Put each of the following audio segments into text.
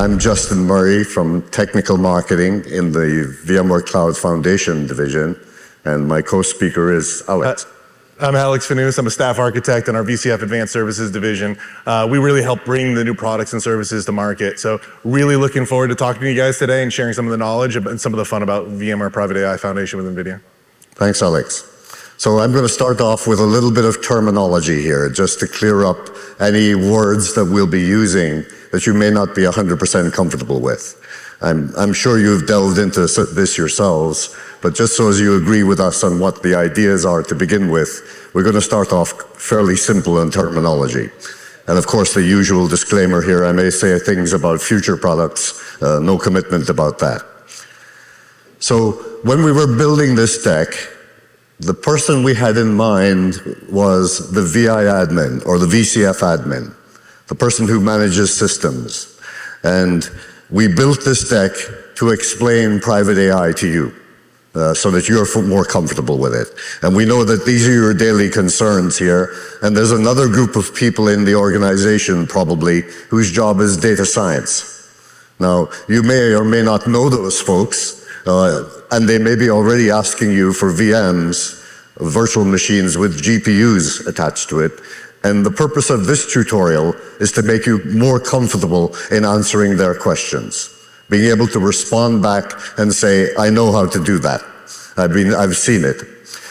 I'm Justin Murray from Technical Marketing in the VMware Cloud Foundation division, and my co-speaker is Alex. I'm Alex Fanous. I'm a staff architect in our VCF Advanced Services division. We really help bring the new products and services to market. So really looking forward to talking to you guys today and sharing some of the knowledge and some of the fun about VMware Private AI Foundation with NVIDIA. Thanks, Alex. So I'm going to start off with a little bit of terminology here, just to clear up any words that we'll be using that you may not be 100% comfortable with. I'm sure you've delved into this yourselves, but just so as you agree with us on what the ideas are to begin with, we're going to start off fairly simple in terminology. And of course, the usual disclaimer here, I may say things about future products, no commitment about that. So when we were building this deck, the person we had in mind was the VI admin, or the VCF admin, the person who manages systems. And we built this deck to explain private AI to you, so that you're more comfortable with it. And we know that these are your daily concerns here, and there's another group of people in the organization probably whose job is data science. Now, you may or may not know those folks, and they may be already asking you for VMs, virtual machines with GPUs attached to it. And the purpose of this tutorial is to make you more comfortable in answering their questions, being able to respond back and say, I know how to do that. I've seen it.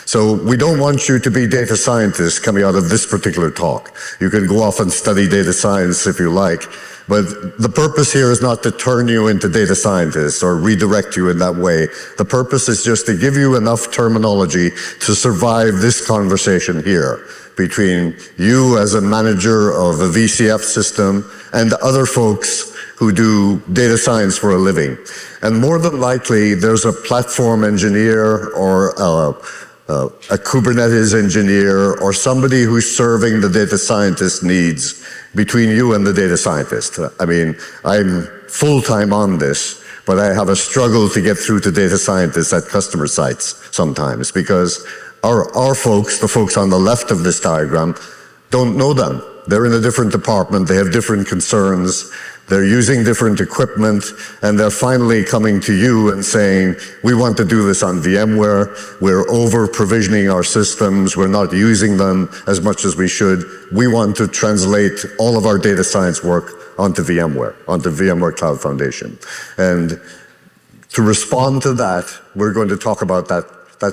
So we don't want you to be data scientists coming out of this particular talk. You can go off and study data science if you like, but the purpose here is not to turn you into data scientists or redirect you in that way. The purpose is just to give you enough terminology to survive this conversation here between you as a manager of a VCF system and other folks who do data science for a living. And more than likely, there's a platform engineer or a Kubernetes engineer or somebody who's serving the data scientist needs between you and the data scientist. I mean, I'm full-time on this, but I have a struggle to get through to data scientists at customer sites sometimes because our folks, the folks on the left of this diagram, don't know them. They're in a different department, they have different concerns, they're using different equipment, and they're finally coming to you and saying, we want to do this on VMware, we're over-provisioning our systems, we're not using them as much as we should, we want to translate all of our data science work onto VMware, onto VMware Cloud Foundation. And to respond to that, we're going to talk about that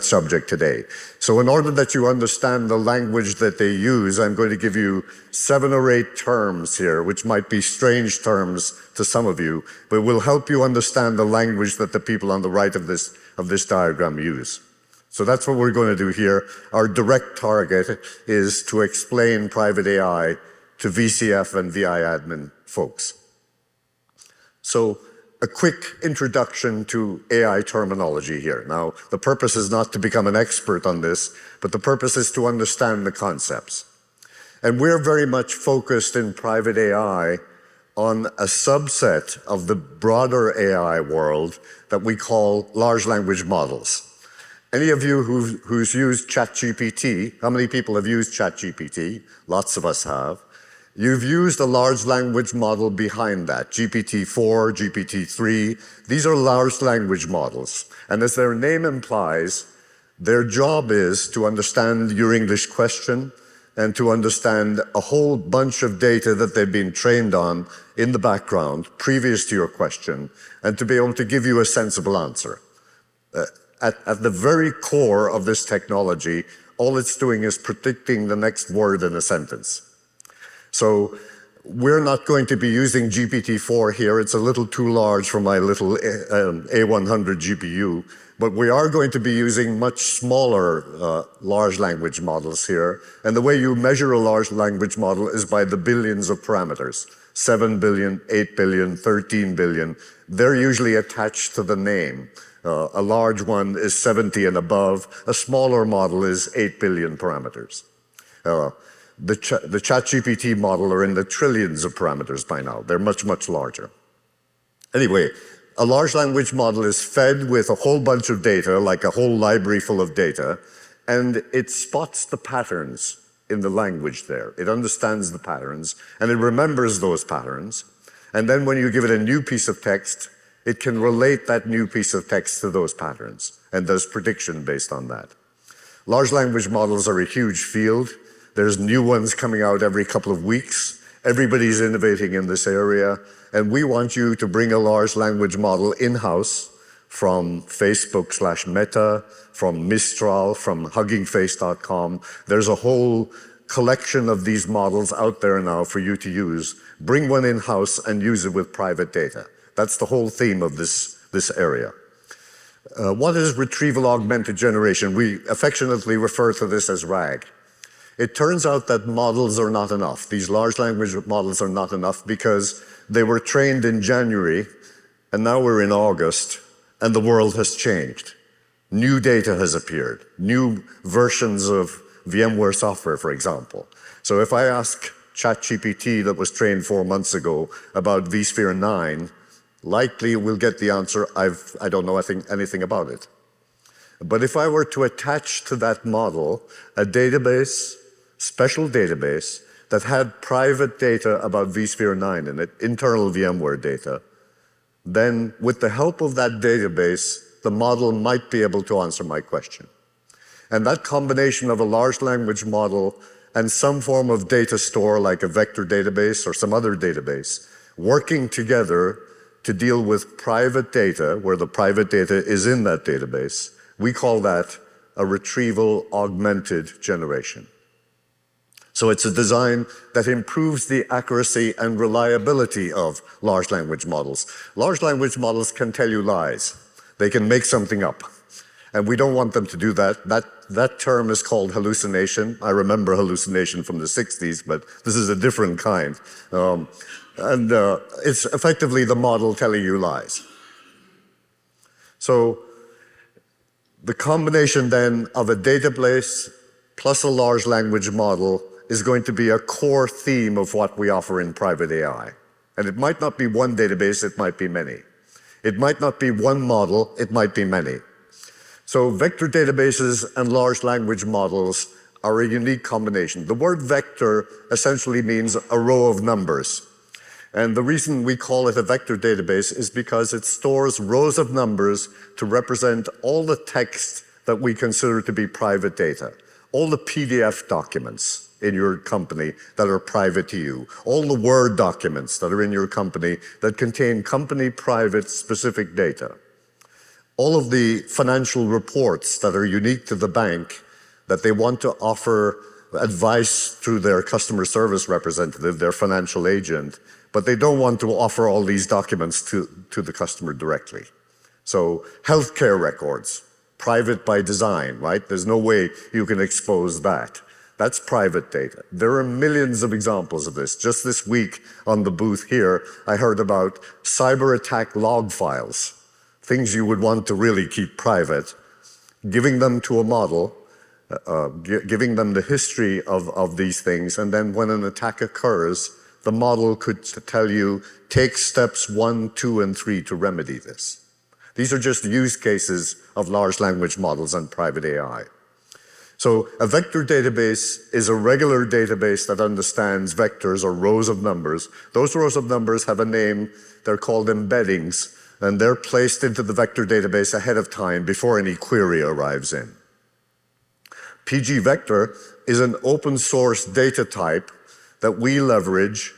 subject today. So in order that you understand the language that they use, I'm going to give you 7 or 8 terms here, which might be strange terms to some of you, but will help you understand the language that the people on the right of this diagram use. So that's what we're going to do here. Our direct target is to explain private AI to VCF and VI admin folks. So a quick introduction to AI terminology here. Now, the purpose is not to become an expert on this, but the purpose is to understand the concepts. And we're very much focused in private AI on a subset of the broader AI world that we call large language models. Any of you who's used ChatGPT, how many people have used ChatGPT? Lots of us have. You've used a large language model behind that, GPT-4, GPT-3. These are large language models. And as their name implies, their job is to understand your English question and to understand a whole bunch of data that they've been trained on in the background previous to your question and to be able to give you a sensible answer. At the very core of this technology, all it's doing is predicting the next word in a sentence. So we're not going to be using GPT-4 here. It's a little too large for my little A100 GPU, but we are going to be using much smaller large language models here. And the way you measure a large language model is by the billions of parameters, 7 billion, 8 billion, 13 billion. They're usually attached to the name. A large one is 70 and above. A smaller model is 8 billion parameters. The ChatGPT model are in the trillions of parameters by now. They're much, much larger. Anyway, a large language model is fed with a whole bunch of data, like a whole library full of data, and it spots the patterns in the language there. It understands the patterns, and it remembers those patterns. And then when you give it a new piece of text, it can relate that new piece of text to those patterns and does prediction based on that. Large language models are a huge field. There's new ones coming out every couple of weeks. Everybody's innovating in this area. And we want you to bring a large language model in-house from Facebook/Meta, from Mistral, from HuggingFace.com. There's a whole collection of these models out there now for you to use. Bring one in-house and use it with private data. That's the whole theme of this area. What is retrieval augmented generation? We affectionately refer to this as RAG. It turns out that models are not enough. These large language models are not enough because they were trained in January, and now we're in August, and the world has changed. New data has appeared, new versions of VMware software, for example. So if I ask ChatGPT that was trained 4 months ago about vSphere 9, likely we'll get the answer, I don't know anything about it. But if I were to attach to that model a database, special database, that had private data about vSphere 9 in it, internal VMware data, then with the help of that database, the model might be able to answer my question. And that combination of a large language model and some form of data store like a vector database or some other database, working together to deal with private data, where the private data is in that database, we call that a retrieval augmented generation. So it's a design that improves the accuracy and reliability of large language models. Large language models can tell you lies. They can make something up. And we don't want them to do that. That term is called hallucination. I remember hallucination from the 60s, but this is a different kind. It's effectively the model telling you lies. So the combination then of a database plus a large language model is going to be a core theme of what we offer in private AI. And it might not be one database, it might be many. It might not be one model, it might be many. So vector databases and large language models are a unique combination. The word vector essentially means a row of numbers. And the reason we call it a vector database is because it stores rows of numbers to represent all the text that we consider to be private data, all the PDF documents in your company that are private to you, all the Word documents that are in your company that contain company private specific data, all of the financial reports that are unique to the bank that they want to offer advice through their customer service representative, their financial agent, but they don't want to offer all these documents to the customer directly. So healthcare records, private by design, right? There's no way you can expose that. That's private data. There are millions of examples of this. Just this week on the booth here, I heard about cyber attack log files, things you would want to really keep private, giving them to a model, giving them the history of these things, and then when an attack occurs, the model could tell you, take steps 1, 2, and 3 to remedy this. These are just use cases of large language models and private AI. So a vector database is a regular database that understands vectors or rows of numbers. Those rows of numbers have a name. They're called embeddings, and they're placed into the vector database ahead of time before any query arrives in. PG Vector is an open source data type that we leverage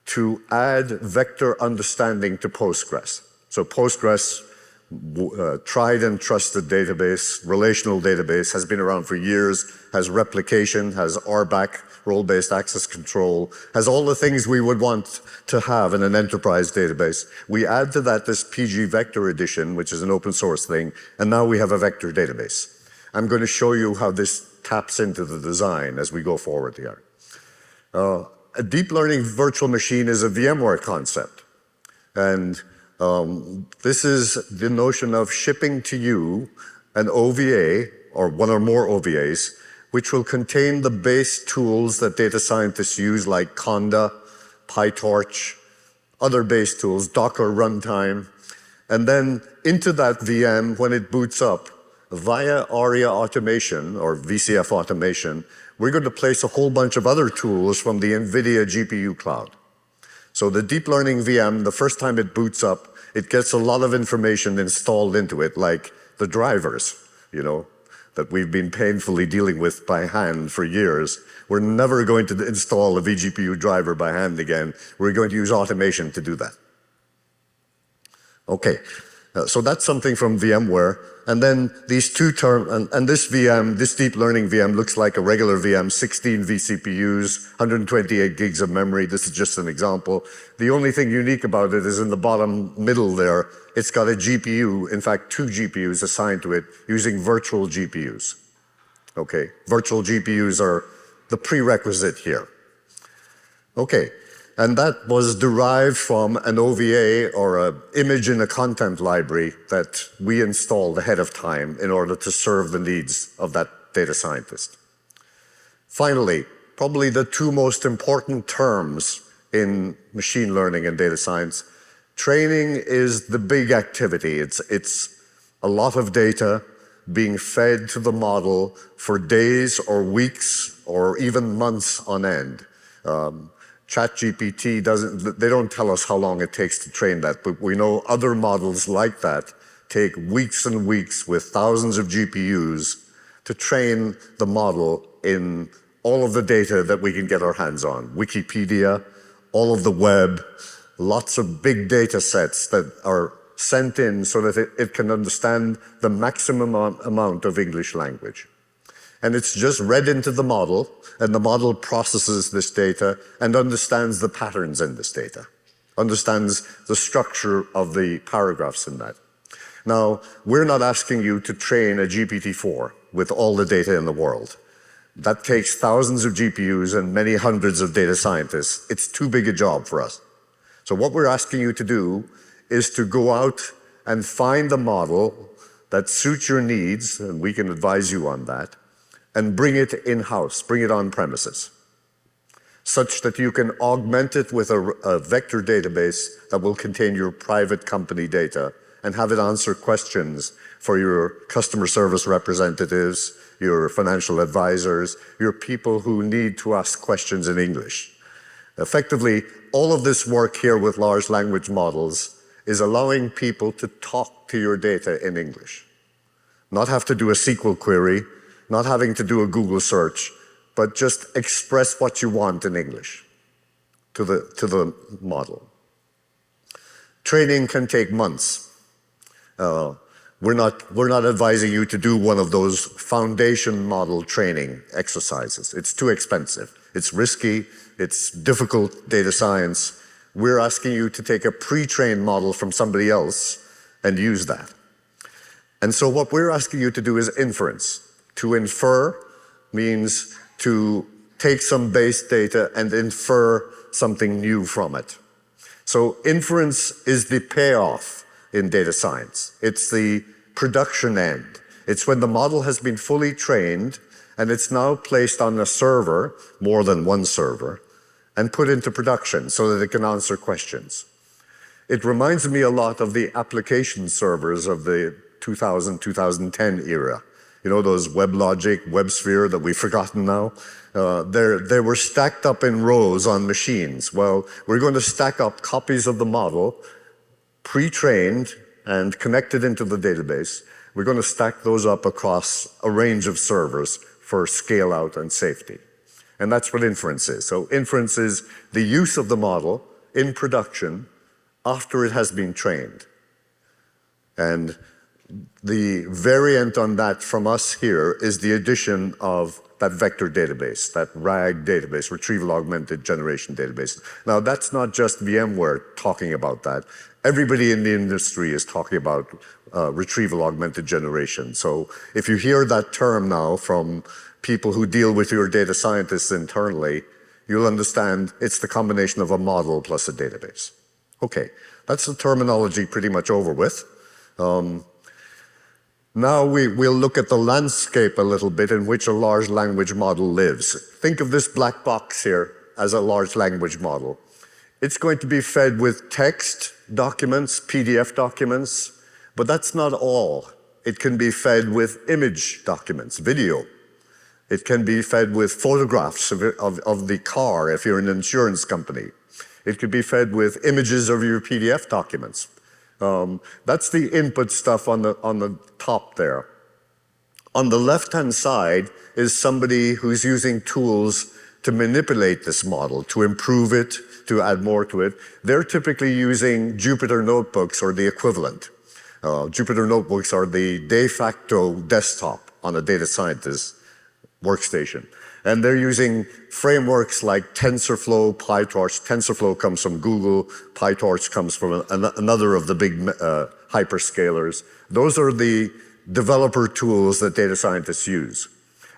to add vector understanding to Postgres. So Postgres, tried and trusted database, relational database, has been around for years, has replication, has RBAC, role-based access control, has all the things we would want to have in an enterprise database. We add to that this PG Vector edition, which is an open source thing, and now we have a vector database. I'm going to show you how this taps into the design as we go forward here. A deep learning virtual machine is a VMware concept. And this is the notion of shipping to you an OVA, or one or more OVAs, which will contain the base tools that data scientists use, like Conda, PyTorch, other base tools, Docker runtime. And then into that VM, when it boots up, via ARIA automation, or VCF automation, we're going to place a whole bunch of other tools from the NVIDIA GPU cloud. So the deep learning VM, the first time it boots up, it gets a lot of information installed into it, like the drivers, that we've been painfully dealing with by hand for years. We're never going to install a vGPU driver by hand again. We're going to use automation to do that. Okay, so that's something from VMware. And then these two terms, and this VM, this deep learning VM looks like a regular VM, 16 vCPUs, 128 gigs of memory. This is just an example. The only thing unique about it is in the bottom middle there, it's got a GPU, in fact, 2 GPUs assigned to it using virtual GPUs. Okay, virtual GPUs are the prerequisite here. Okay. And that was derived from an OVA, or an image in a content library, that we installed ahead of time in order to serve the needs of that data scientist. Finally, probably the two most important terms in machine learning and data science. Training is the big activity. It's a lot of data being fed to the model for days or weeks or even months on end. ChatGPT they don't tell us how long it takes to train that, but we know other models like that take weeks and weeks with thousands of GPUs to train the model in all of the data that we can get our hands on. Wikipedia, all of the web, lots of big data sets that are sent in so that it can understand the maximum amount of English language. And it's just read into the model, and the model processes this data and understands the patterns in this data, understands the structure of the paragraphs in that. Now, we're not asking you to train a GPT-4 with all the data in the world. That takes thousands of GPUs and many hundreds of data scientists. It's too big a job for us. So what we're asking you to do is to go out and find the model that suits your needs, and we can advise you on that, and bring it in-house, bring it on premises, such that you can augment it with a vector database that will contain your private company data and have it answer questions for your customer service representatives, your financial advisors, your people who need to ask questions in English. Effectively, all of this work here with large language models is allowing people to talk to your data in English. Not have to do a SQL query, not having to do a Google search, but just express what you want in English to the model. Training can take months. We're not advising you to do one of those foundation model training exercises. It's too expensive. It's risky. It's difficult data science. We're asking you to take a pre-trained model from somebody else and use that. And so what we're asking you to do is inference. To infer means to take some base data and infer something new from it. So inference is the payoff in data science. It's the production end. It's when the model has been fully trained and it's now placed on a server, more than one server, and put into production so that it can answer questions. It reminds me a lot of the application servers of the 2000-2010 era. You know, those WebLogic, WebSphere that we've forgotten now? They were stacked up in rows on machines. Well, we're going to stack up copies of the model, pre-trained and connected into the database. We're going to stack those up across a range of servers for scale out and safety. And that's what inference is. So inference is the use of the model in production after it has been trained. And the variant on that from us here is the addition of that vector database, that RAG database, Retrieval Augmented Generation database. Now, that's not just VMware talking about that. Everybody in the industry is talking about Retrieval Augmented Generation. So if you hear that term now from people who deal with your data scientists internally, you'll understand it's the combination of a model plus a database. Okay, that's the terminology pretty much over with. Now we'll look at the landscape a little bit in which a large language model lives. Think of this black box here as a large language model. It's going to be fed with text documents, PDF documents, but that's not all. It can be fed with image documents, video. It can be fed with photographs of the car if you're an insurance company. It could be fed with images of your PDF documents. That's the input stuff on the top there. On the left-hand side is somebody who's using tools to manipulate this model, to improve it, to add more to it. They're typically using Jupyter notebooks or the equivalent. Jupyter notebooks are the de facto desktop on a data scientist workstation. And they're using frameworks like TensorFlow, PyTorch. TensorFlow comes from Google. PyTorch comes from another of the big hyperscalers. Those are the developer tools that data scientists use.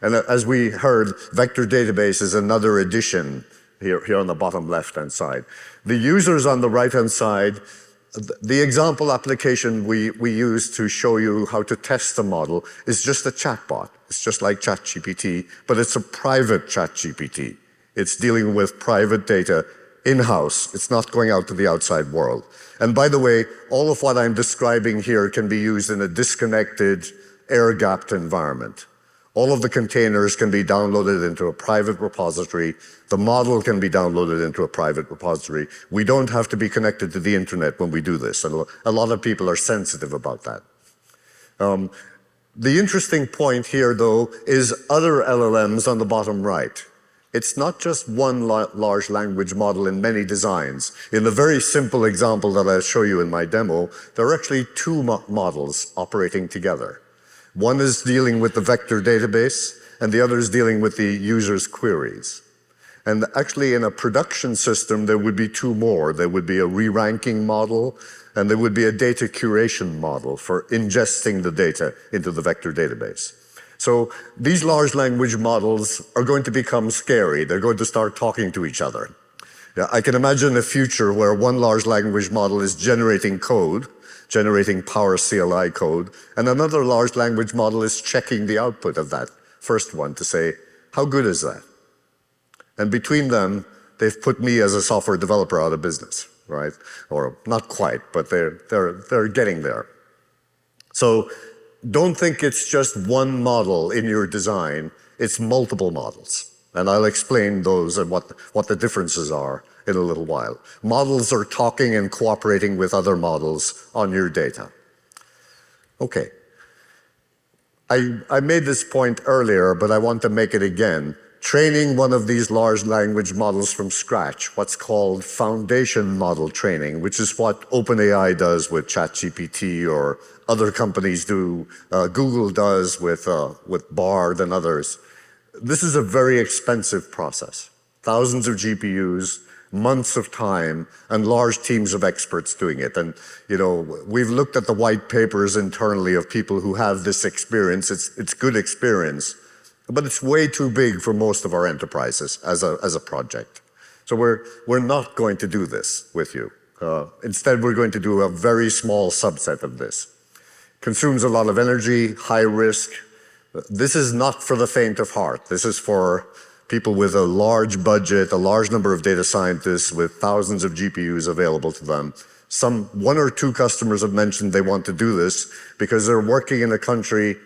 And as we heard, vector database is another addition here on the bottom left-hand side. The users on the right-hand side, the example application we use to show you how to test the model is just a chatbot. It's just like ChatGPT, but it's a private ChatGPT. It's dealing with private data in-house. It's not going out to the outside world. And by the way, all of what I'm describing here can be used in a disconnected, air-gapped environment. All of the containers can be downloaded into a private repository. The model can be downloaded into a private repository. We don't have to be connected to the internet when we do this. And a lot of people are sensitive about that. The interesting point here, though, is other LLMs on the bottom right. It's not just one large language model in many designs. In the very simple example that I'll show you in my demo, there are actually two models operating together. One is dealing with the vector database, and the other is dealing with the user's queries. And actually, in a production system, there would be two more. There would be a re-ranking model, and there would be a data curation model for ingesting the data into the vector database. So these large language models are going to become scary. They're going to start talking to each other. Yeah, I can imagine a future where one large language model is generating code, generating Power CLI code, and another large language model is checking the output of that first one to say, how good is that? And between them, they've put me as a software developer out of business, right? Or not quite, but they're getting there. So don't think it's just one model in your design, it's multiple models. And I'll explain those and what the differences are in a little while. Models are talking and cooperating with other models on your data. Okay. I made this point earlier, but I want to make it again. Training one of these large language models from scratch, what's called foundation model training, which is what OpenAI does with ChatGPT or other companies do, Google does with Bard and others. This is a very expensive process. Thousands of GPUs, months of time, and large teams of experts doing it. And, you know, we've looked at the white papers internally of people who have this experience. It's good experience, but it's way too big for most of our enterprises as a project. So we're not going to do this with you. Instead, we're going to do a very small subset of this. Consumes a lot of energy, high risk. This is not for the faint of heart. This is for people with a large budget, a large number of data scientists with thousands of GPUs available to them. One or two customers have mentioned they want to do this because they're working in a country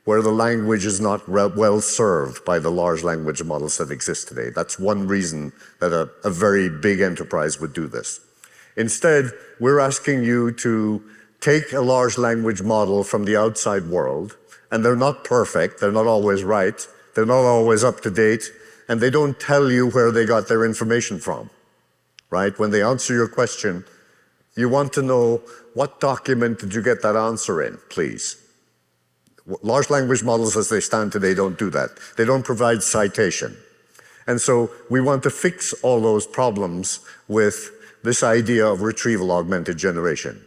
where the language is not well served by the large language models that exist today. That's one reason that a very big enterprise would do this. Instead, we're asking you to take a large language model from the outside world, and they're not perfect, they're not always right, they're not always up to date, and they don't tell you where they got their information from, right? When they answer your question, you want to know, what document did you get that answer in, please? Large language models as they stand today don't do that. They don't provide citation. And so we want to fix all those problems with this idea of retrieval augmented generation.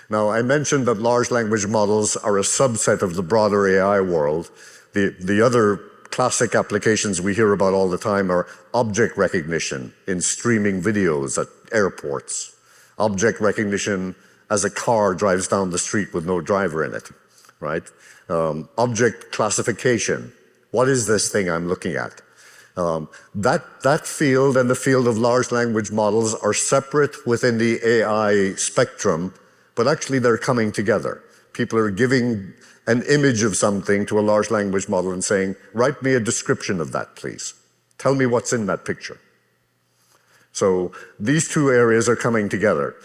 Now, I mentioned that large language models are a subset of the broader AI world. The other classic applications we hear about all the time are object recognition in streaming videos at airports, object recognition as a car drives down the street with no driver in it, right? Object classification. What is this thing I'm looking at? That field and the field of large language models are separate within the AI spectrum, but actually they're coming together. People are giving an image of something to a large language model and saying, write me a description of that, please. Tell me what's in that picture. So these two areas are coming together.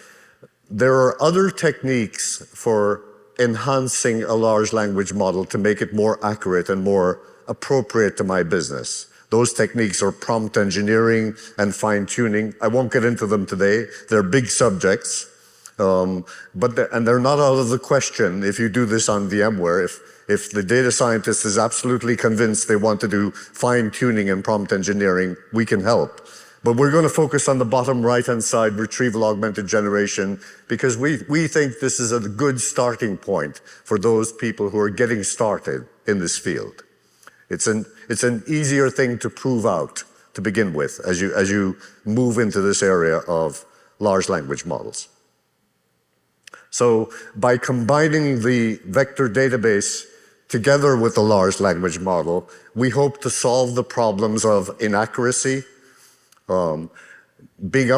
There are other techniques for enhancing a large language model to make it more accurate and more appropriate to my business. Those techniques are prompt engineering and fine-tuning. I won't get into them today. They're big subjects, and they're not out of the question if you do this on VMware. If the data scientist is absolutely convinced they want to do fine-tuning and prompt engineering, we can help. But we're going to focus on the bottom right-hand side, retrieval augmented generation, because we think this is a good starting point for those people who are getting started in this field. It's an easier thing to prove out to begin with as you move into this area of large language models. So by combining the vector database together with the large language model, we hope to solve the problems of inaccuracy, being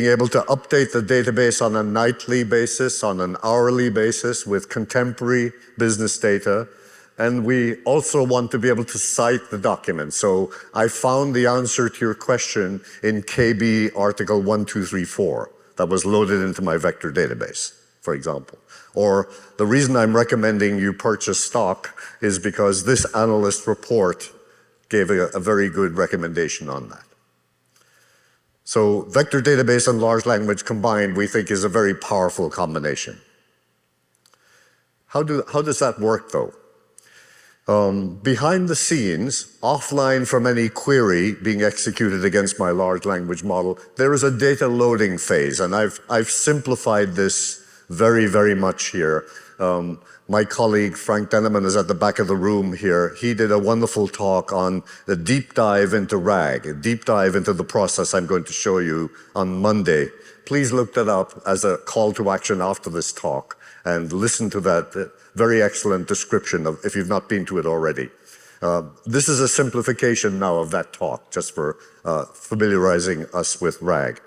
able to update the database on a nightly basis, on an hourly basis with contemporary business data. And we also want to be able to cite the document. So I found the answer to your question in KB article 1234 that was loaded into my vector database, for example. Or the reason I'm recommending you purchase stock is because this analyst report gave a very good recommendation on that. So vector database and large language combined, we think, is a very powerful combination. How does that work, though? Behind the scenes, offline from any query being executed against my large language model, there is a data loading phase, and I've simplified this very, very much here. My colleague Frank Denneman is at the back of the room here. He did a wonderful talk on the deep dive into RAG, a deep dive into the process I'm going to show you on Monday. Please look that up as a call to action after this talk and listen to that very excellent description of, if you've not been to it already. This is a simplification now of that talk, just for familiarizing us with RAG.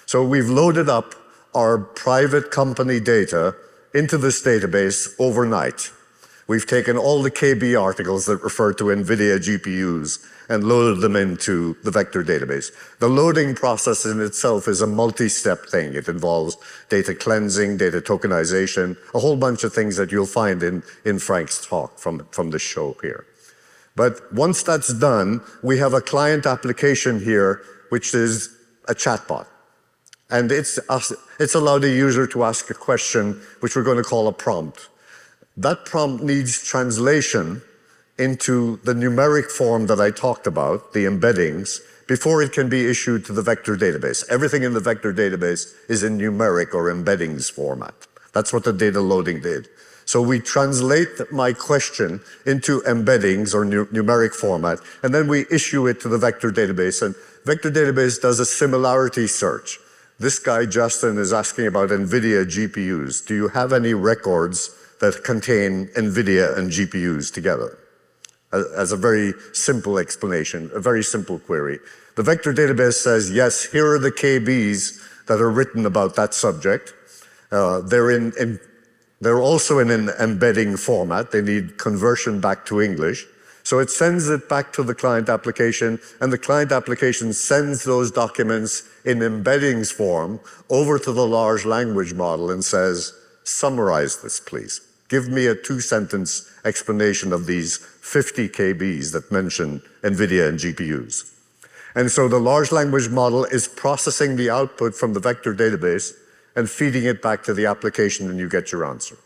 So we've loaded up our private company data into this database overnight. We've taken all the KB articles that refer to NVIDIA GPUs and loaded them into the vector database. The loading process in itself is a multi-step thing. It involves data cleansing, data tokenization, a whole bunch of things that you'll find in Frank's talk from the show here. But once that's done, we have a client application here, which is a chatbot. And it's allowed a user to ask a question, which we're going to call a prompt. That prompt needs translation into the numeric form that I talked about, the embeddings, before it can be issued to the vector database. Everything in the vector database is in numeric or embeddings format. That's what the data loading did. So we translate my question into embeddings or numeric format, and then we issue it to the vector database. And vector database does a similarity search. This guy, Justin, is asking about NVIDIA GPUs. Do you have any records that contain NVIDIA and GPUs together? As a very simple explanation, a very simple query. The vector database says, yes, here are the KBs that are written about that subject. They're also in an embedding format. They need conversion back to English. So it sends it back to the client application, and the client application sends those documents in embeddings form over to the large language model and says, summarize this, please. Give me a 2-sentence explanation of these 50 KBs that mention NVIDIA and GPUs. And so the large language model is processing the output from the vector database and feeding it back to the application, and you get your answer.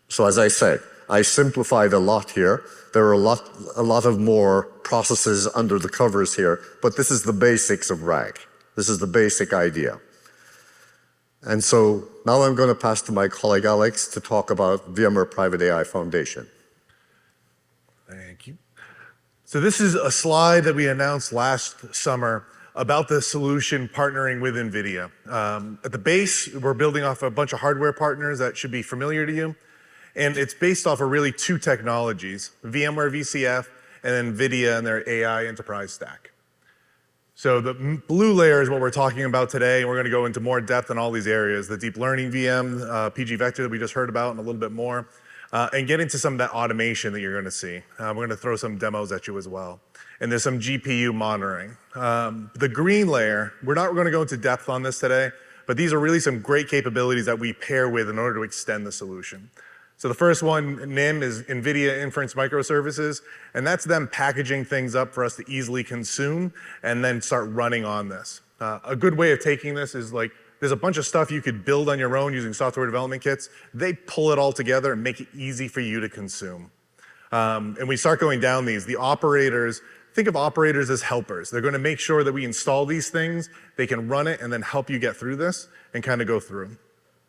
So as I said, I simplified a lot here. There are a lot of more processes under the covers here, but this is the basics of RAG. This is the basic idea. And so now I'm going to pass to my colleague Alex to talk about VMware Private AI Foundation. Thank you. So this is a slide that we announced last summer about the solution partnering with NVIDIA. At the base, we're building off a bunch of hardware partners that should be familiar to you. And it's based off of really 2 technologies, VMware VCF and NVIDIA and their AI enterprise stack. So the blue layer is what we're talking about today, and we're going to go into more depth in all these areas, the deep learning VM, PG Vector that we just heard about, and a little bit more, and get into some of that automation that you're going to see. We're going to throw some demos at you as well. and there's some GPU monitoring. The green layer, we're not going to go into depth on this today, but these are really some great capabilities that we pair with in order to extend the solution. So the first one, NIM, is NVIDIA Inference Microservices, and that's them packaging things up for us to easily consume and then start running on this. A good way of taking this is like, there's a bunch of stuff you could build on your own using software development kits. They pull it all together and make it easy for you to consume. And we start going down these. The operators, think of operators as helpers. They're going to make sure that we install these things, they can run it, and then help you get through this and kind of go through.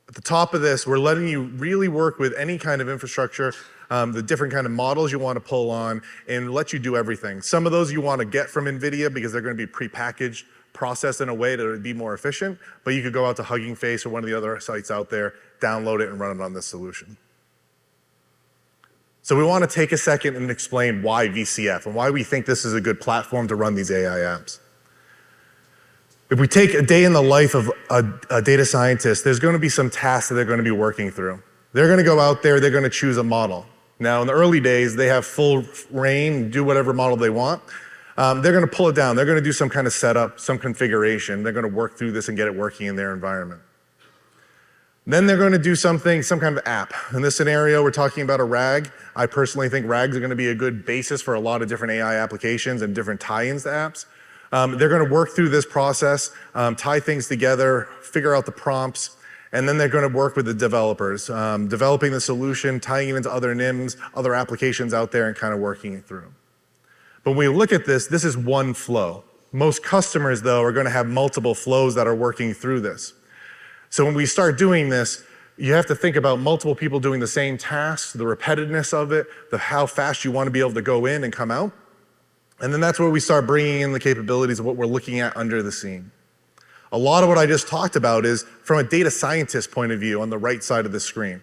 At the top of this, we're letting you really work with any kind of infrastructure, the different kind of models you want to pull on, and let you do everything. Some of those you want to get from NVIDIA because they're going to be prepackaged, processed in a way to be more efficient, but you could go out to Hugging Face or one of the other sites out there, download it, and run it on this solution. So we want to take a second and explain why VCF and why we think this is a good platform to run these AI apps. If we take a day in the life of a data scientist, there's going to be some tasks that they're going to be working through. They're going to go out there, they're going to choose a model. Now, in the early days, they have full reign, do whatever model they want. They're going to pull it down. They're going to do some kind of setup, some configuration. They're going to work through this and get it working in their environment. Then they're going to do something, some kind of app. In this scenario, we're talking about a RAG. I personally think RAGs are going to be a good basis for a lot of different AI applications and different tie-ins to apps. They're going to work through this process, tie things together, figure out the prompts, and then they're going to work with the developers, developing the solution, tying it into other NIMs, other applications out there, and kind of working it through. But when we look at this, this is one flow. Most customers, though, are going to have multiple flows that are working through this. So when we start doing this, you have to think about multiple people doing the same tasks, the repetitiveness of it, how fast you want to be able to go in and come out. And then that's where we start bringing in the capabilities of what we're looking at under the scene. A lot of what I just talked about is from a data scientist point of view on the right side of the screen.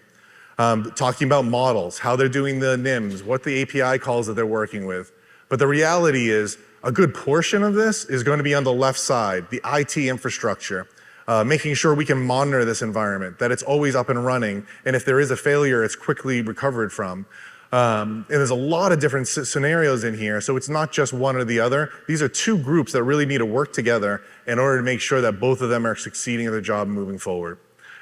Talking about models, how they're doing the NIMs, what the API calls that they're working with. But the reality is a good portion of this is going to be on the left side, the IT infrastructure, making sure we can monitor this environment, that it's always up and running, and if there is a failure, it's quickly recovered from. And there's a lot of different scenarios in here, so it's not just one or the other. These are two groups that really need to work together in order to make sure that both of them are succeeding at their job moving forward.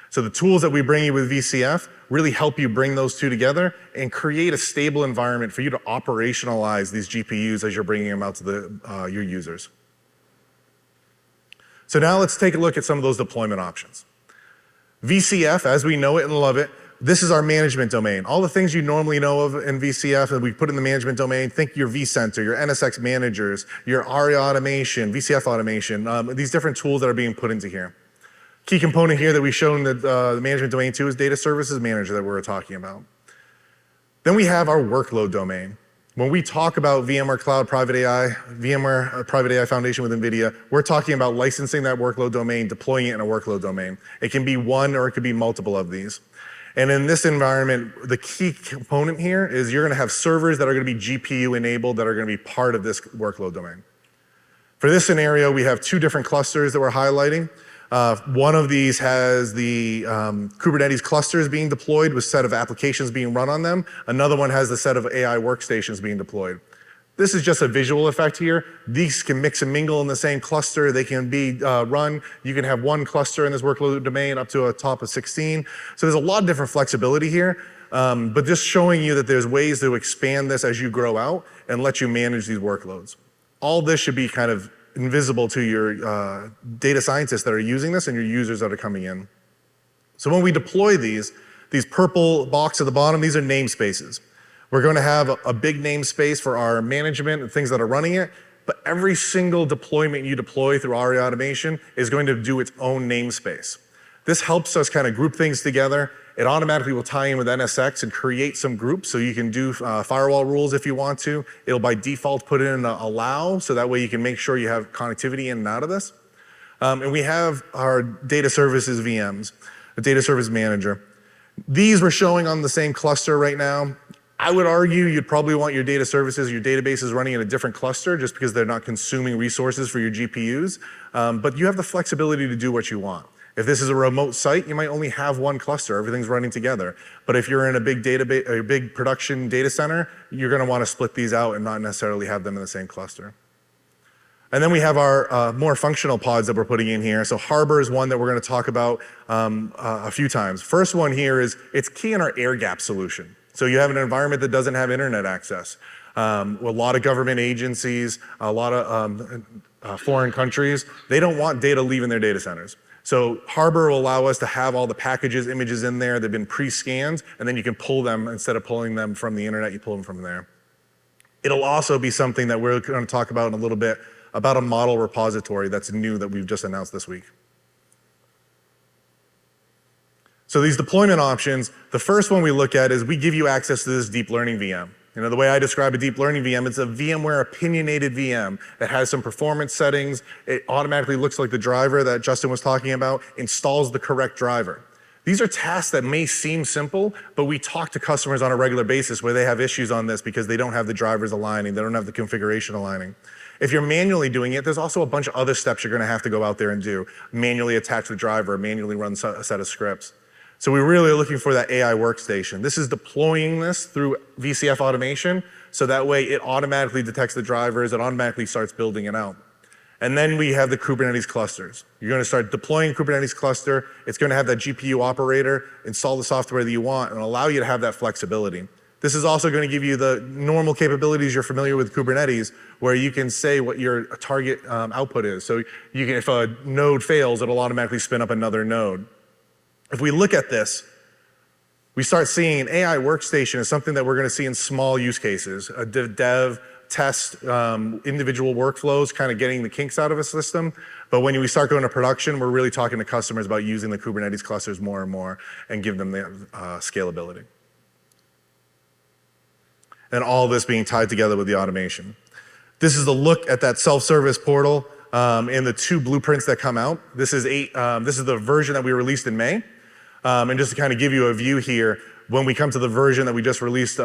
So the tools that we bring you with VCF really help you bring those two together and create a stable environment for you to operationalize these GPUs as you're bringing them out to your users. So now let's take a look at some of those deployment options. VCF, as we know it and love it, this is our management domain. All the things you normally know of in VCF that we put in the management domain, think your vCenter, your NSX managers, your ARIA automation, VCF automation, these different tools that are being put into here. Key component here that we've shown that the management domain to is data services manager that we were talking about. Then we have our workload domain. When we talk about VMware Cloud Private AI, VMware Private AI Foundation with NVIDIA, we're talking about licensing that workload domain, deploying it in a workload domain. It can be one or it could be multiple of these. And in this environment, the key component here is you're going to have servers that are going to be GPU enabled that are going to be part of this workload domain. For this scenario, we have two different clusters that we're highlighting. One of these has the Kubernetes clusters being deployed with a set of applications being run on them. Another one has the set of AI workstations being deployed. This is just a visual effect here. These can mix and mingle in the same cluster. They can be run. You can have one cluster in this workload domain up to a top of 16. So there's a lot of different flexibility here, but just showing you that there's ways to expand this as you grow out and let you manage these workloads. All this should be kind of invisible to your data scientists that are using this and your users that are coming in. So when we deploy these purple box at the bottom, these are namespaces. We're going to have a big namespace for our management and things that are running it, but every single deployment you deploy through ARIA automation is going to do its own namespace. This helps us kind of group things together. It automatically will tie in with NSX and create some groups, so you can do firewall rules if you want to. It'll by default put in allow, so that way you can make sure you have connectivity in and out of this. And we have our data services VMs, a data service manager. These we're showing on the same cluster right now. I would argue you'd probably want your data services, your databases running in a different cluster just because they're not consuming resources for your GPUs. But you have the flexibility to do what you want. If this is a remote site, you might only have one cluster. Everything's running together. But if you're in a big database, a big production data center, you're going to want to split these out and not necessarily have them in the same cluster. And then we have our more functional pods that we're putting in here. So Harbor is one that we're going to talk about a few times. First one here is it's key in our air gap solution. So you have an environment that doesn't have internet access. A lot of government agencies, a lot of foreign countries, they don't want data leaving their data centers. So Harbor will allow us to have all the packages, images in there. They've been pre-scanned, and then you can pull them. Instead of pulling them from the internet, you pull them from there. It'll also be something that we're going to talk about in a little bit about a model repository that's new that we've just announced this week. So these deployment options, the first one we look at is we give you access to this deep learning VM. You know, the way I describe a deep learning VM, it's a VMware opinionated VM that has some performance settings. It automatically looks like the driver that Justin was talking about, installs the correct driver. These are tasks that may seem simple, but we talk to customers on a regular basis where they have issues on this because they don't have the drivers aligning, they don't have the configuration aligning. If you're manually doing it, there's also a bunch of other steps you're gonna have to go out there and do. Manually attach the driver, manually run a set of scripts. So we really are looking for that AI workstation. This is deploying this through VCF automation, so that way it automatically detects the drivers, it automatically starts building it out. And then we have the Kubernetes clusters. You're gonna start deploying Kubernetes cluster, it's gonna have that GPU operator, install the software that you want, and allow you to have that flexibility. This is also gonna give you the normal capabilities you're familiar with Kubernetes, where you can say what your target output is. So you can, if a node fails, it'll automatically spin up another node. If we look at this, we start seeing an AI workstation is something that we're gonna see in small use cases, a dev, test, individual workflows, kind of getting the kinks out of a system. But when we start going to production, we're really talking to customers about using the Kubernetes clusters more and more and give them the scalability. And all this being tied together with the automation. This is the look at that self-service portal and the two blueprints that come out. This is the version that we released in May. And just to kind of give you a view here, when we come to the version that we just released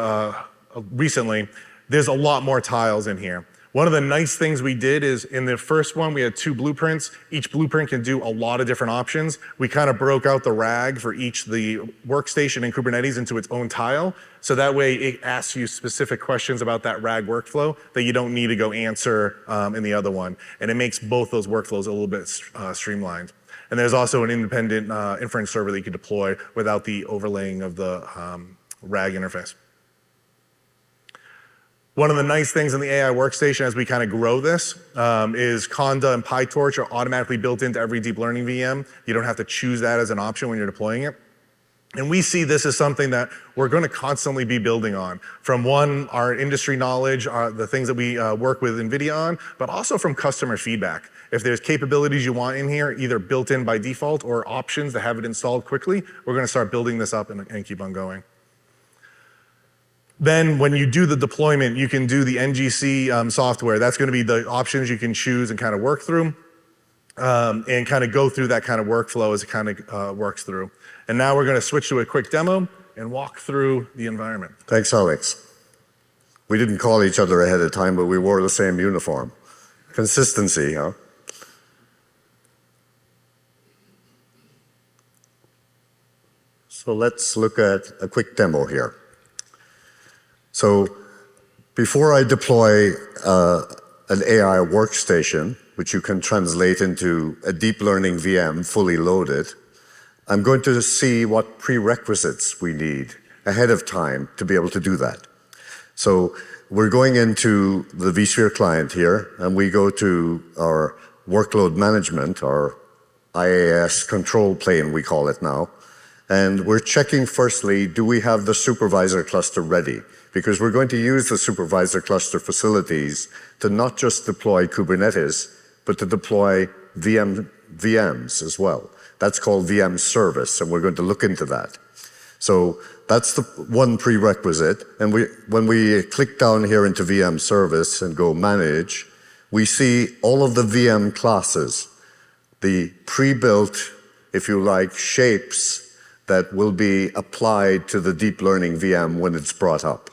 recently, there's a lot more tiles in here. One of the nice things we did is in the first one, we had two blueprints. Each blueprint can do a lot of different options. We kind of broke out the RAG for the workstation in Kubernetes into its own tile. So that way it asks you specific questions about that RAG workflow that you don't need to go answer in the other one. And it makes both those workflows a little bit streamlined. And there's also an independent inference server that you can deploy without the overlaying of the RAG interface. One of the nice things in the AI workstation as we kind of grow this is Conda and PyTorch are automatically built into every deep learning VM. You don't have to choose that as an option when you're deploying it. And we see this as something that we're going to constantly be building on. From one, our industry knowledge, the things that we work with NVIDIA on, but also from customer feedback. If there's capabilities you want in here, either built in by default or options to have it installed quickly, we're going to start building this up and keep on going. Then when you do the deployment, you can do the NGC software. That's going to be the options you can choose and kind of work through and kind of go through that kind of workflow as it kind of works through. And now we're going to switch to a quick demo and walk through the environment. Thanks, Alex. We didn't call each other ahead of time, but we wore the same uniform. Consistency, huh? So let's look at a quick demo here. So before I deploy an AI workstation, which you can translate into a deep learning VM fully loaded, I'm going to see what prerequisites we need ahead of time to be able to do that. So we're going into the vSphere client here, and we go to our workload management, our IaaS control plane, we call it now. And we're checking firstly, do we have the supervisor cluster ready? Because we're going to use the supervisor cluster facilities to not just deploy Kubernetes, but to deploy VMs as well. That's called VM service, and we're going to look into that. So that's the one prerequisite. And when we click down here into VM service and go manage, we see all of the VM classes, the pre-built, if you like, shapes that will be applied to the deep learning VM when it's brought up.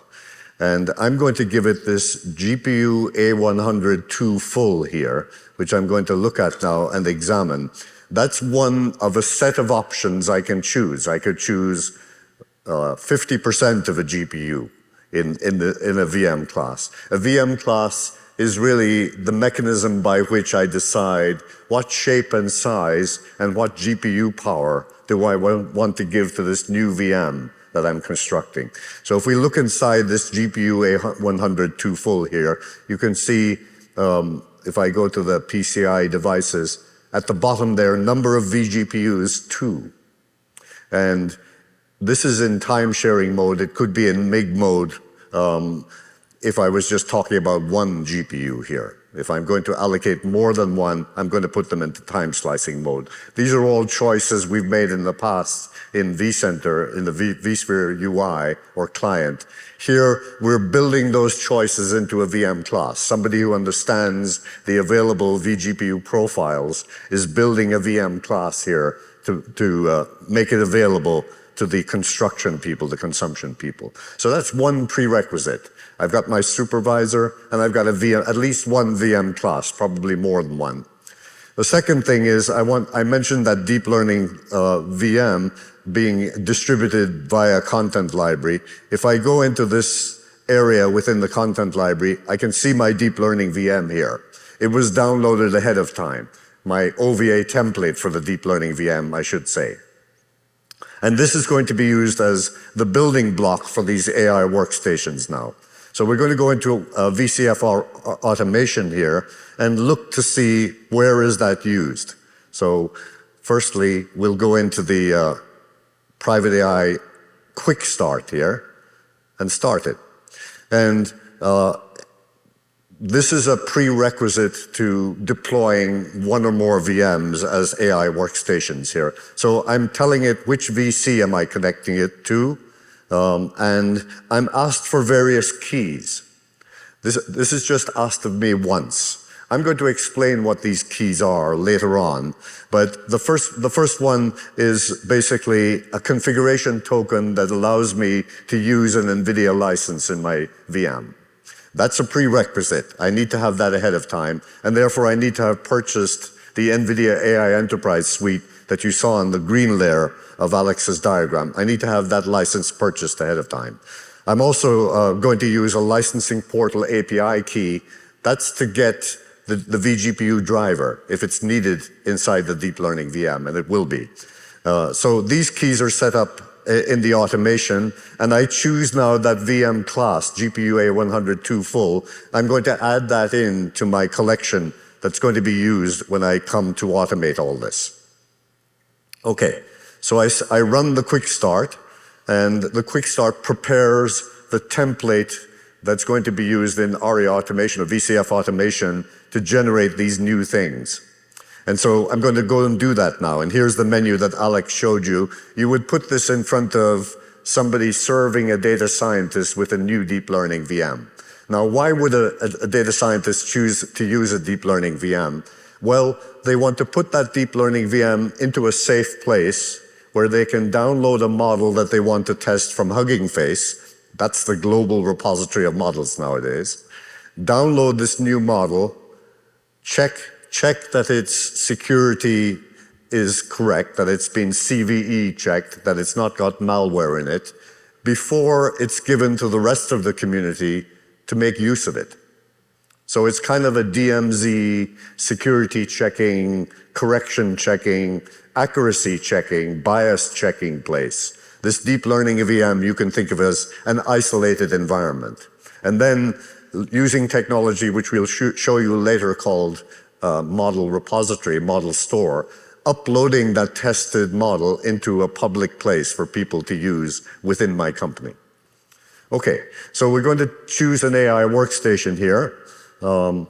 And I'm going to give it this GPU A100 2 full here, which I'm going to look at now and examine. That's one of a set of options I can choose. I could choose 50% of a GPU in a VM class. A VM class is really the mechanism by which I decide what shape and size and what GPU power do I want to give to this new VM that I'm constructing. So if we look inside this GPU A102 full here, you can see, if I go to the PCI devices, at the bottom there, number of vGPUs, 2. And this is in time-sharing mode. It could be in MIG mode if I was just talking about one GPU here. If I'm going to allocate more than one, I'm going to put them into time-slicing mode. These are all choices we've made in the past in vCenter, in the vSphere UI or client. Here, we're building those choices into a VM class. Somebody who understands the available vGPU profiles is building a VM class here to make it available to the construction people, the consumption people. So that's one prerequisite. I've got my supervisor, and I've got a VM, at least one VM class, probably more than one. The second thing is I mentioned that deep learning VM being distributed via content library. If I go into this area within the content library, I can see my deep learning VM here. It was downloaded ahead of time. My OVA template for the deep learning VM, I should say. And this is going to be used as the building block for these AI workstations now. So we're going to go into VCF automation here and look to see where is that used. So firstly, we'll go into the private AI quick start here and start it. And this is a prerequisite to deploying one or more VMs as AI workstations here. So I'm telling it which VC am I connecting it to, and I'm asked for various keys. This is just asked of me once. I'm going to explain what these keys are later on, but the first one is basically a configuration token that allows me to use an NVIDIA license in my VM. That's a prerequisite. I need to have that ahead of time, and therefore I need to have purchased the NVIDIA AI Enterprise Suite that you saw on the green layer of Alex's diagram. I need to have that license purchased ahead of time. I'm also going to use a licensing portal API key. That's to get the vGPU driver if it's needed inside the deep learning VM, and it will be. So these keys are set up in the automation, and I choose now that VM class, GPU A102 full. I'm going to add that in to my collection that's going to be used when I come to automate all this. Okay, so I run the quick start, and the quick start prepares the template that's going to be used in ARIA automation or VCF automation to generate these new things. And so I'm going to go and do that now. And here's the menu that Alex showed you. You would put this in front of somebody serving a data scientist with a new deep learning VM. Now, why would a data scientist choose to use a deep learning VM? Well, they want to put that deep learning VM into a safe place where they can download a model that they want to test from Hugging Face. That's the global repository of models nowadays. Download this new model, check that its security is correct, that it's been CVE checked, that it's not got malware in it, before it's given to the rest of the community to make use of it. So it's kind of a DMZ, security checking, correction checking, accuracy checking, bias checking place. This deep learning VM you can think of as an isolated environment. And then using technology, which we'll show you later, called model repository, model store, uploading that tested model into a public place for people to use within my company. Okay, so we're going to choose an AI workstation here. And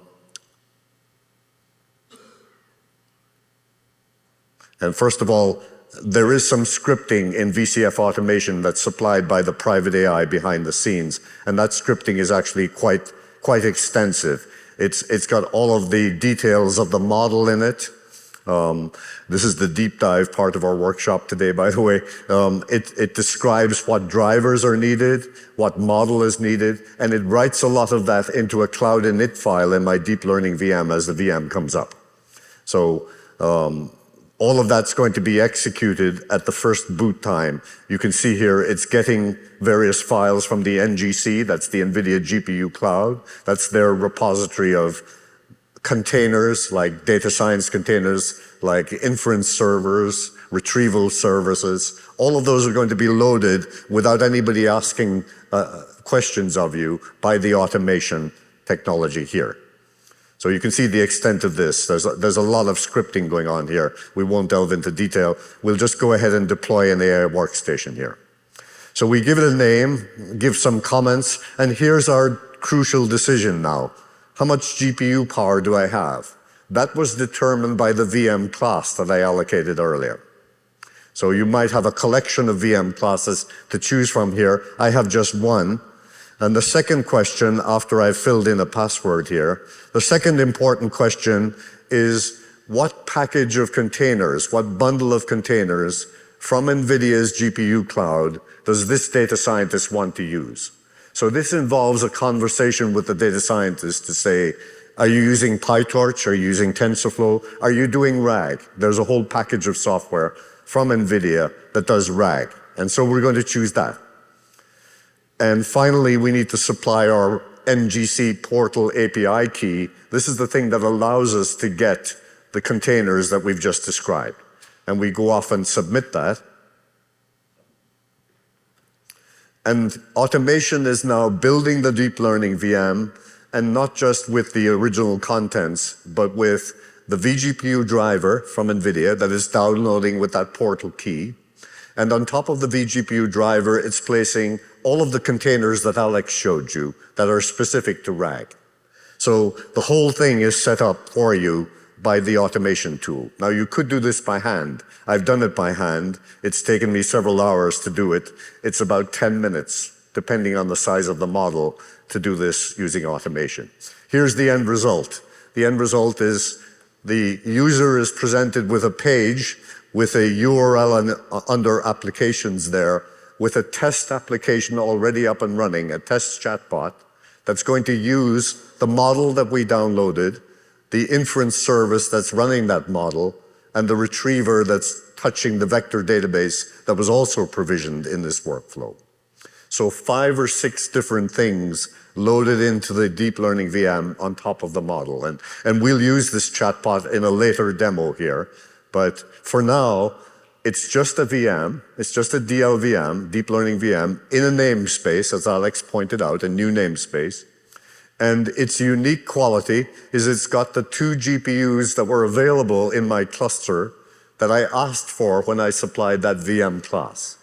first of all, there is some scripting in VCF automation that's supplied by the private AI behind the scenes, and that scripting is actually quite extensive. It's got all of the details of the model in it. This is the deep dive part of our workshop today, by the way. It describes what drivers are needed, what model is needed, and it writes a lot of that into a cloud init file in my deep learning VM as the VM comes up. So All of that's going to be executed at the first boot time. You can see here it's getting various files from the NGC, that's the NVIDIA GPU Cloud. That's their repository of containers, like data science containers, like inference servers, retrieval services. All of those are going to be loaded without anybody asking questions of you by the automation technology here. So you can see the extent of this. There's a lot of scripting going on here. We won't delve into detail. We'll just go ahead and deploy an AI workstation here. So we give it a name, give some comments, and here's our crucial decision now. How much GPU power do I have? That was determined by the VM class that I allocated earlier. So you might have a collection of VM classes to choose from here. I have just one. And the second question, after I've filled in a password here, the second important question is what package of containers, what bundle of containers from NVIDIA's GPU cloud does this data scientist want to use? So this involves a conversation with the data scientist to say, are you using PyTorch? Are you using TensorFlow? Are you doing RAG? There's a whole package of software from NVIDIA that does RAG. And so we're going to choose that. And finally, we need to supply our NGC portal API key. This is the thing that allows us to get the containers that we've just described. And we go off and submit that. And automation is now building the deep learning VM, and not just with the original contents, but with the vGPU driver from NVIDIA that is downloading with that portal key. And on top of the vGPU driver, it's placing all of the containers that Alex showed you that are specific to RAG. So the whole thing is set up for you by the automation tool. Now, you could do this by hand. I've done it by hand. It's taken me several hours to do it. It's about 10 minutes, depending on the size of the model, to do this using automation. Here's the end result. The end result is the user is presented with a page with a URL under applications there, with a test application already up and running, a test chatbot that's going to use the model that we downloaded, the inference service that's running that model, and the retriever that's touching the vector database that was also provisioned in this workflow. So 5 or 6 different things loaded into the deep learning VM on top of the model. And we'll use this chatbot in a later demo here. But for now, it's just a VM, it's just a DLVM, deep learning VM, in a namespace, as Alex pointed out, a new namespace. And its unique quality is it's got the 2 GPUs that were available in my cluster that I asked for when I supplied that VM class.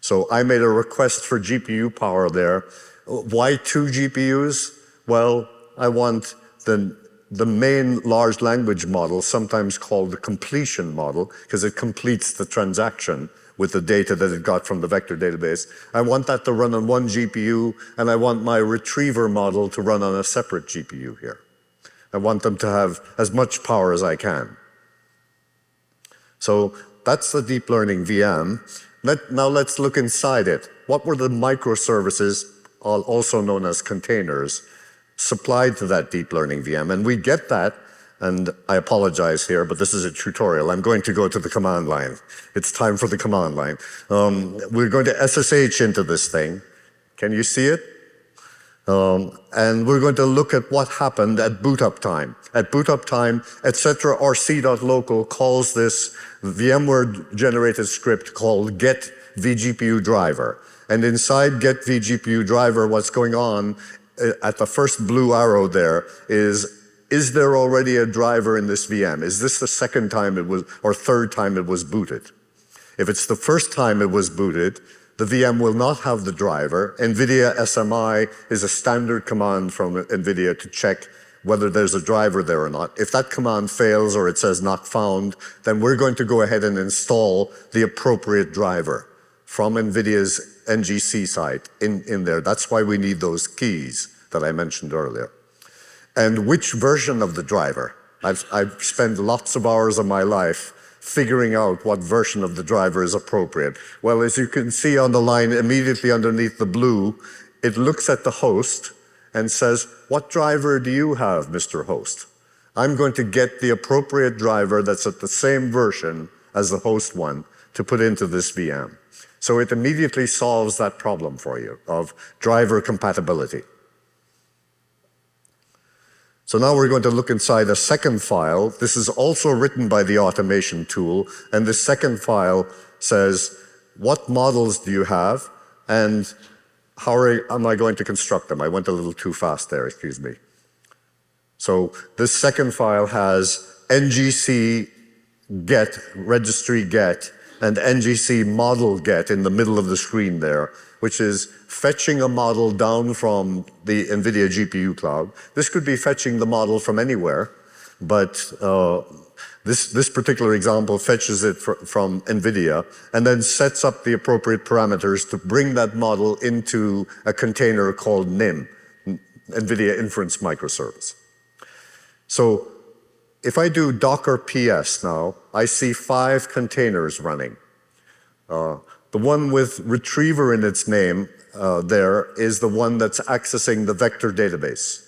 So I made a request for GPU power there. Why 2 GPUs? Well, I want the main large language model, sometimes called the completion model, because it completes the transaction with the data that it got from the vector database. I want that to run on 1 GPU, and I want my retriever model to run on a separate GPU here. I want them to have as much power as I can. So that's the deep learning VM. Now let's look inside it. What were the microservices, also known as containers, supplied to that deep learning VM? And we get that, and I apologize here, but this is a tutorial. I'm going to go to the command line. It's time for the command line. We're going to SSH into this thing. Can you see it? And we're going to look at what happened at boot up time. At boot up time, etc. rc.local calls this VMware generated script called get vGPU driver. And inside get vGPU driver, what's going on at the first blue arrow there is there already a driver in this VM? Is this the second time it was, or third time it was booted? If it's the first time it was booted, the VM will not have the driver. NVIDIA SMI is a standard command from NVIDIA to check whether there's a driver there or not. If that command fails or it says not found, then we're going to go ahead and install the appropriate driver from NVIDIA's NGC site in there. That's why we need those keys that I mentioned earlier. And which version of the driver? I've spent lots of hours of my life figuring out what version of the driver is appropriate. Well, as you can see on the line immediately underneath the blue, it looks at the host and says, what driver do you have, Mr. Host? I'm going to get the appropriate driver that's at the same version as the host one to put into this VM. So it immediately solves that problem for you of driver compatibility. So now we're going to look inside a second file. This is also written by the automation tool, and this second file says, what models do you have, and how am I going to construct them? I went a little too fast there, excuse me. So this second file has ngc get, registry get, and ngc model get in the middle of the screen there, which is fetching a model down from the NVIDIA GPU cloud. This could be fetching the model from anywhere, but this particular example fetches it from NVIDIA and then sets up the appropriate parameters to bring that model into a container called NIM, NVIDIA Inference Microservice. So if I do Docker PS now, I see 5 containers running. The one with retriever in its name there is the one that's accessing the vector database.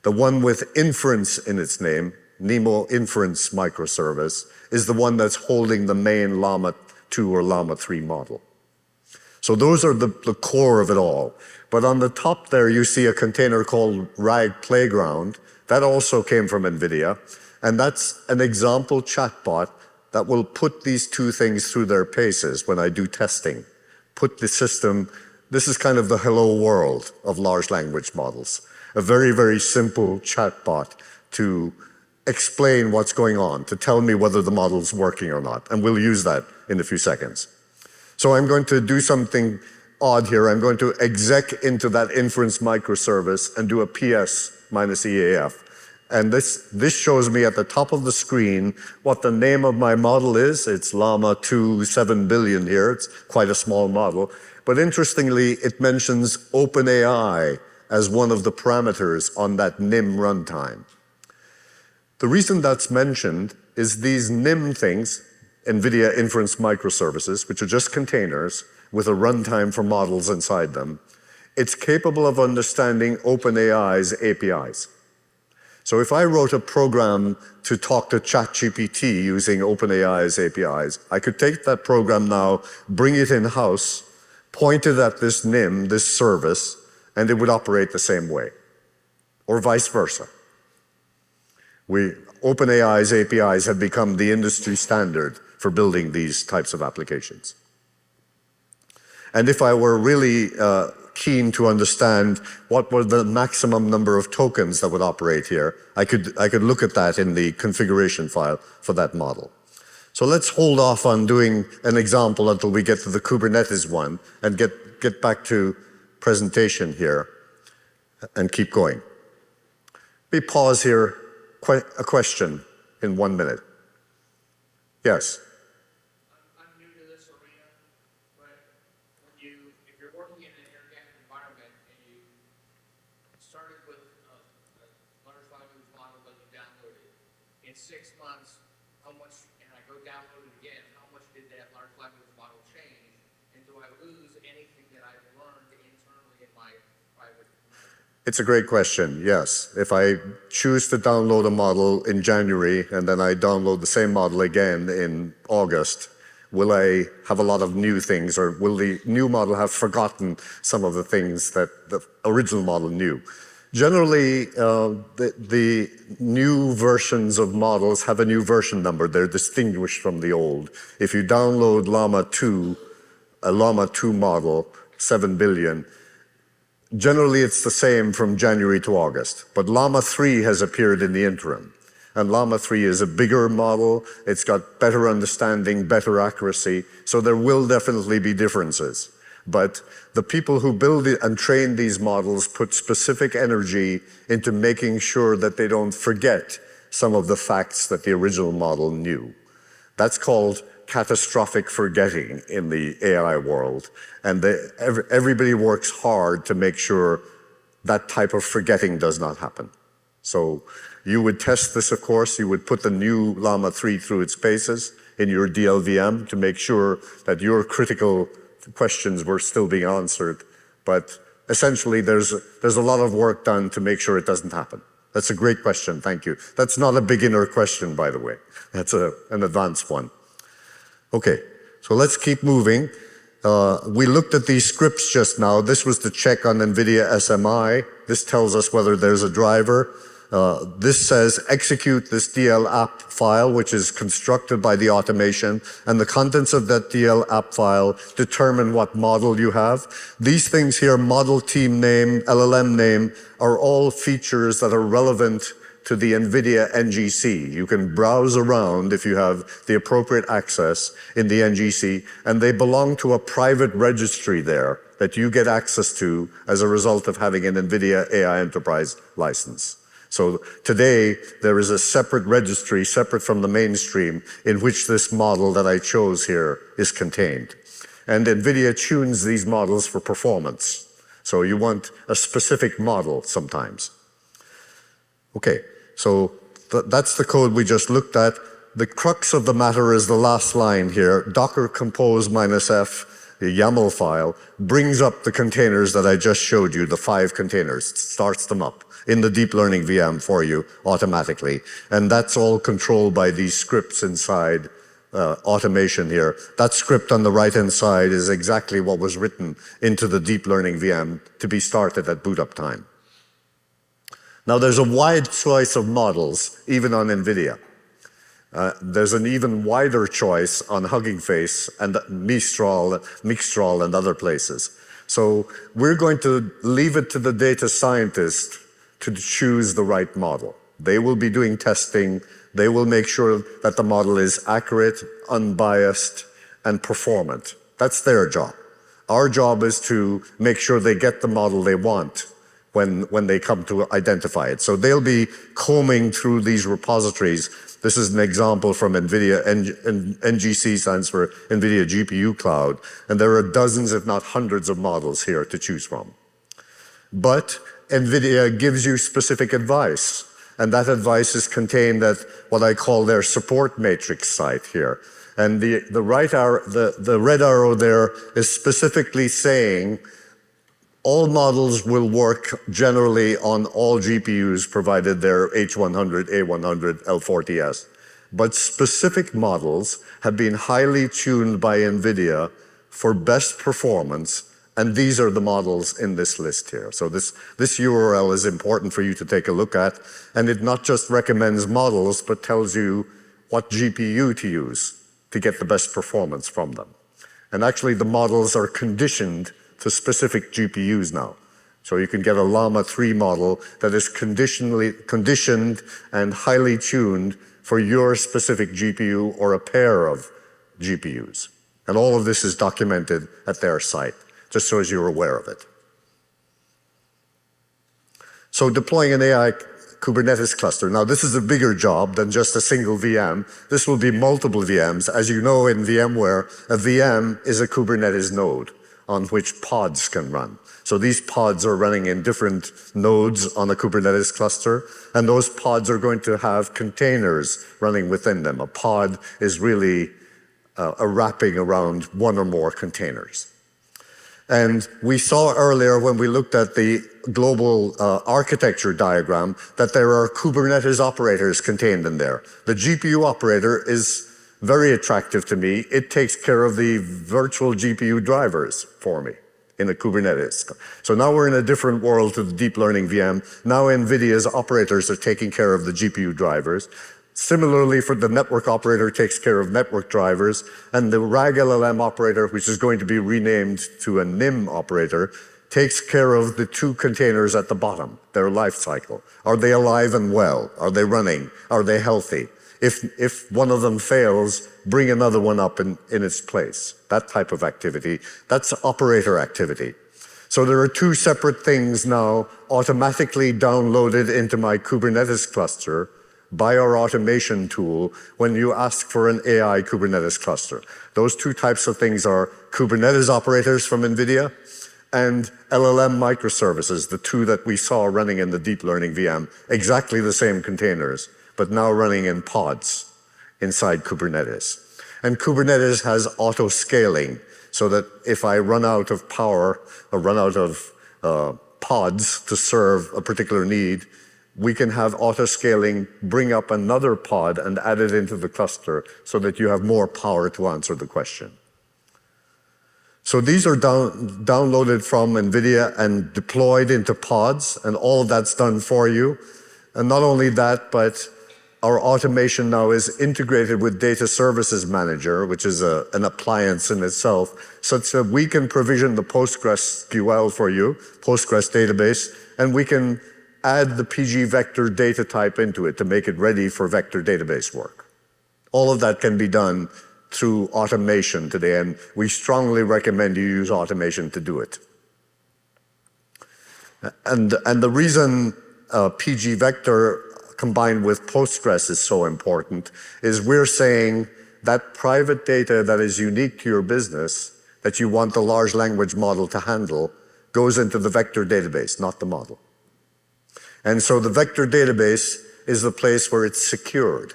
The one with inference in its name, NeMo Inference Microservice, is the one that's holding the main Llama 2 or Llama 3 model. So those are the core of it all. But on the top there, you see a container called RAG Playground. That also came from NVIDIA. And that's an example chatbot that will put these two things through their paces when I do testing. Put the system, this is kind of the hello world of large language models. A very, very simple chatbot to explain what's going on, to tell me whether the model's working or not. And we'll use that in a few seconds. So I'm going to do something odd here. I'm going to exec into that inference microservice and do a PS minus EAF. And this shows me at the top of the screen what the name of my model is. It's Llama 2 7 billion here. It's quite a small model. But interestingly, it mentions OpenAI as one of the parameters on that NIM runtime. The reason that's mentioned is these NIM things, NVIDIA Inference Microservices, which are just containers with a runtime for models inside them, it's capable of understanding OpenAI's APIs. So if I wrote a program to talk to ChatGPT using OpenAI's APIs, I could take that program now, bring it in-house, point it at this NIM, this service, and it would operate the same way, or vice versa. OpenAI's APIs have become the industry standard for building these types of applications. And if I were really keen to understand what were the maximum number of tokens that would operate here, I could look at that in the configuration file for that model. So let's hold off on doing an example until we get to the Kubernetes one and get back to presentation here and keep going. Let me pause here. A question in 1 minute. Yes? I'm new to this arena, but if you're working in an air-gapped environment and you started with a large language model that you downloaded, in 6 months, how much, and I go download it again, how much did that large language model change? And do I lose anything that I've learned internally in my private environment? It's a great question, yes. If I choose to download a model in January and then I download the same model again in August, will I have a lot of new things, or will the new model have forgotten some of the things that the original model knew? Generally, the new versions of models have a new version number. They're distinguished from the old. If you download Llama 2, a Llama 2 model, 7 billion, generally, it's the same from January to August, but Llama 3 has appeared in the interim. And Llama 3 is a bigger model, it's got better understanding, better accuracy, so there will definitely be differences. But the people who build it and train these models put specific energy into making sure that they don't forget some of the facts that the original model knew. That's called catastrophic forgetting in the AI world. And everybody works hard to make sure that type of forgetting does not happen. So you would test this, of course. You would put the new Llama 3 through its paces in your DLVM to make sure that your critical questions were still being answered. But essentially, there's a lot of work done to make sure it doesn't happen. That's a great question, thank you. That's not a beginner question, by the way. That's an advanced one. Okay, so let's keep moving. We looked at these scripts just now. This was the check on NVIDIA SMI. This tells us whether there's a driver. This says execute this DL app file, which is constructed by the automation, and the contents of that DL app file determine what model you have. These things here, model team name, LLM name, are all features that are relevant to the NVIDIA NGC. You can browse around if you have the appropriate access in the NGC, and they belong to a private registry there that you get access to as a result of having an NVIDIA AI Enterprise license. So today, there is a separate registry, separate from the mainstream, in which this model that I chose here is contained. And NVIDIA tunes these models for performance. So you want a specific model sometimes. Okay, so that's the code we just looked at. The crux of the matter is the last line here. Docker compose -f, the YAML file, brings up the containers that I just showed you, the 5 containers, starts them up in the deep learning VM for you automatically. And that's all controlled by these scripts inside automation here. That script on the right-hand side is exactly what was written into the deep learning VM to be started at boot up time. Now there's a wide choice of models, even on NVIDIA. There's an even wider choice on Hugging Face and Mixtral and other places. So we're going to leave it to the data scientist to choose the right model. They will be doing testing. They will make sure that the model is accurate, unbiased, and performant. That's their job. Our job is to make sure they get the model they want when they come to identify it. So they'll be combing through these repositories. This is an example from NVIDIA. NGC stands for NVIDIA GPU Cloud. And there are dozens, if not hundreds, of models here to choose from. But NVIDIA gives you specific advice. And that advice is contained at what I call their support matrix site here. And the red arrow there is specifically saying all models will work generally on all GPUs provided they're H100, A100, L40S. But specific models have been highly tuned by NVIDIA for best performance, and these are the models in this list here. So this URL is important for you to take a look at, and it not just recommends models, but tells you what GPU to use to get the best performance from them. And actually the models are conditioned to specific GPUs now. So you can get a Llama 3 model that is conditioned and highly tuned for your specific GPU or a pair of GPUs. And all of this is documented at their site, just so as you're aware of it. So deploying an AI Kubernetes cluster. Now this is a bigger job than just a single VM. This will be multiple VMs. As you know, in VMware, a VM is a Kubernetes node on which pods can run. So these pods are running in different nodes on a Kubernetes cluster, and those pods are going to have containers running within them. A pod is really a wrapping around one or more containers. And we saw earlier when we looked at the global architecture diagram that there are Kubernetes operators contained in there. The GPU operator is very attractive to me. It takes care of the virtual GPU drivers for me in a Kubernetes. So now we're in a different world to the deep learning VM. Now NVIDIA's operators are taking care of the GPU drivers. Similarly, for the network operator takes care of network drivers, and the RAG LLM operator, which is going to be renamed to a NIM operator, takes care of the 2 containers at the bottom, their life cycle. Are they alive and well? Are they running? Are they healthy? If one of them fails, bring another one up in its place. That type of activity, that's operator activity. So there are 2 separate things now automatically downloaded into my Kubernetes cluster by our automation tool when you ask for an AI Kubernetes cluster. Those 2 types of things are Kubernetes operators from NVIDIA and LLM microservices, the 2 that we saw running in the deep learning VM, exactly the same containers, but now running in pods inside Kubernetes. And Kubernetes has auto scaling so that if I run out of power or run out of pods to serve a particular need, we can have auto-scaling bring up another pod and add it into the cluster so that you have more power to answer the question. So these are downloaded from NVIDIA and deployed into pods, and all of that's done for you. And not only that, but our automation now is integrated with Data Services Manager, which is an appliance in itself, such that we can provision the PostgreSQL for you, Postgres database, and we can add the PG vector data type into it to make it ready for vector database work. All of that can be done through automation today, and we strongly recommend you use automation to do it. And the reason PG vector combined with Postgres is so important is we're saying that private data that is unique to your business that you want the large language model to handle goes into the vector database, not the model. And so the vector database is the place where it's secured.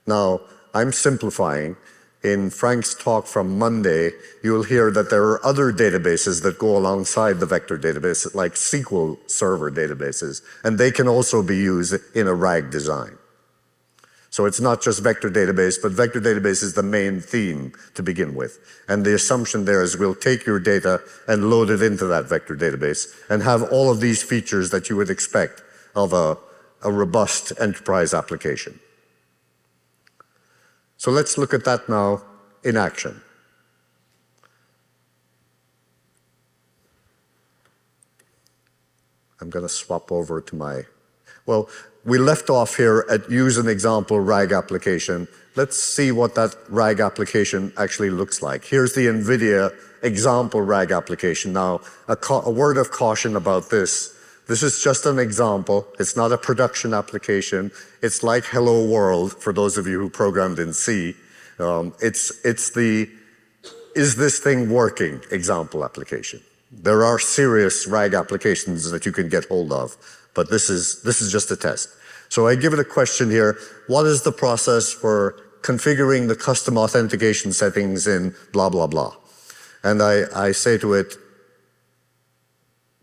Now, I'm simplifying. In Frank's talk from Monday, you'll hear that there are other databases that go alongside the vector database, like SQL Server databases, and they can also be used in a RAG design. So it's not just vector database, but vector database is the main theme to begin with. And the assumption there is we'll take your data and load it into that vector database and have all of these features that you would expect of a robust enterprise application. So let's look at that now in action. I'm going to swap over to my, well, we left off here at use an example RAG application. Let's see what that RAG application actually looks like. Here's the NVIDIA example RAG application. Now, a word of caution about this. This is just an example. It's not a production application. It's like Hello World, for those of you who programmed in C. It's the is this thing working example application. There are serious RAG applications that you can get hold of, but this is just a test. So I give it a question here. What is the process for configuring the custom authentication settings in blah, blah, blah? And I say to it,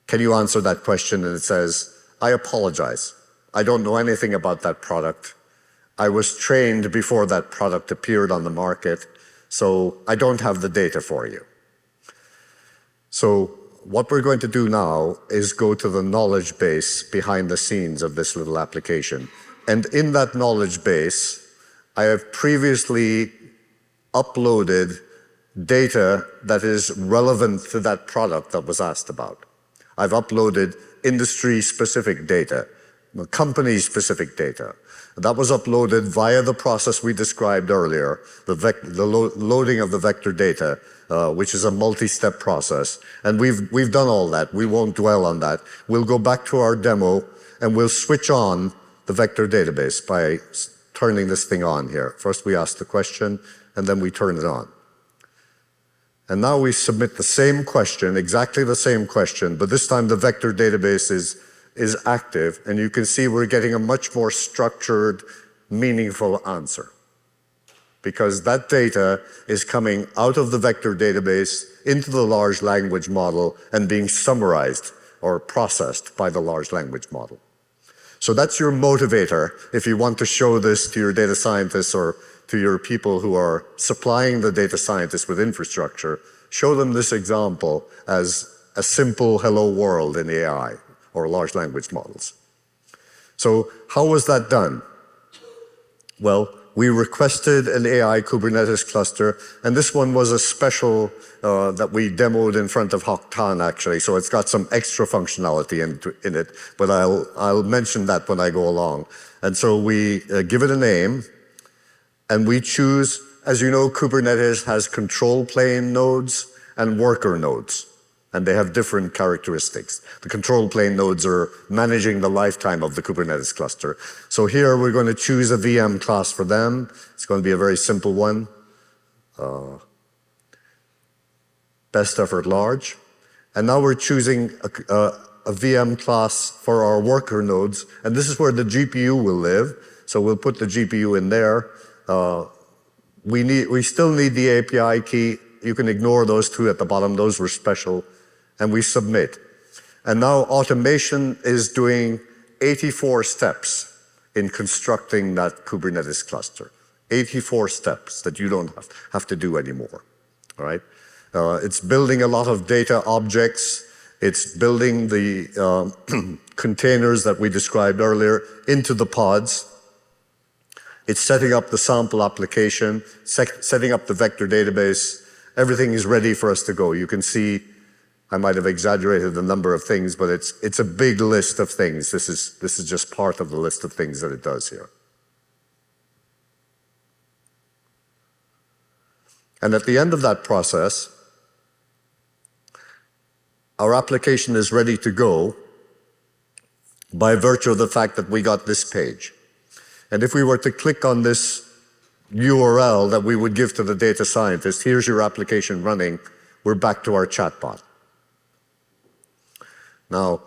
can you answer that question? And it says, I apologize. I don't know anything about that product. I was trained before that product appeared on the market, so I don't have the data for you. So what we're going to do now is go to the knowledge base behind the scenes of this little application. And in that knowledge base, I have previously uploaded data that is relevant to that product that was asked about. I've uploaded industry-specific data, company-specific data. That was uploaded via the process we described earlier, the loading of the vector data, which is a multi-step process. And we've done all that. We won't dwell on that. We'll go back to our demo, and we'll switch on the vector database by turning this thing on here. First, we ask the question, and then we turn it on. And now we submit the same question, exactly the same question, but this time the vector database is active, and you can see we're getting a much more structured, meaningful answer. Because that data is coming out of the vector database into the large language model and being summarized or processed by the large language model. So that's your motivator if you want to show this to your data scientists or to your people who are supplying the data scientists with infrastructure. Show them this example as a simple hello world in AI or large language models. So how was that done? Well, we requested an AI Kubernetes cluster, and this one was a special that we demoed in front of Hoktan, actually, so it's got some extra functionality in it, but I'll mention that when I go along. And so we give it a name, and we choose, as you know, Kubernetes has control plane nodes and worker nodes, and they have different characteristics. The control plane nodes are managing the lifetime of the Kubernetes cluster. So here we're going to choose a VM class for them. It's going to be a very simple one. Best effort large. And now we're choosing a VM class for our worker nodes, and this is where the GPU will live. So we'll put the GPU in there. We still need the API key. You can ignore those two at the bottom. Those were special. And we submit. And now automation is doing 84 steps in constructing that Kubernetes cluster. 84 steps that you don't have to do anymore, all right? It's building a lot of data objects. It's building the containers that we described earlier into the pods. It's setting up the sample application, setting up the vector database. Everything is ready for us to go. You can see I might have exaggerated the number of things, but it's a big list of things. This is just part of the list of things that it does here. And at the end of that process, our application is ready to go by virtue of the fact that we got this page. And if we were to click on this URL that we would give to the data scientist, here's your application running, we're back to our chatbot. Now,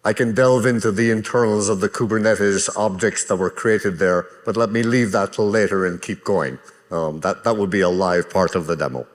I can delve into the internals of the Kubernetes objects that were created there, but let me leave that till later and keep going. That would be a live part of the demo.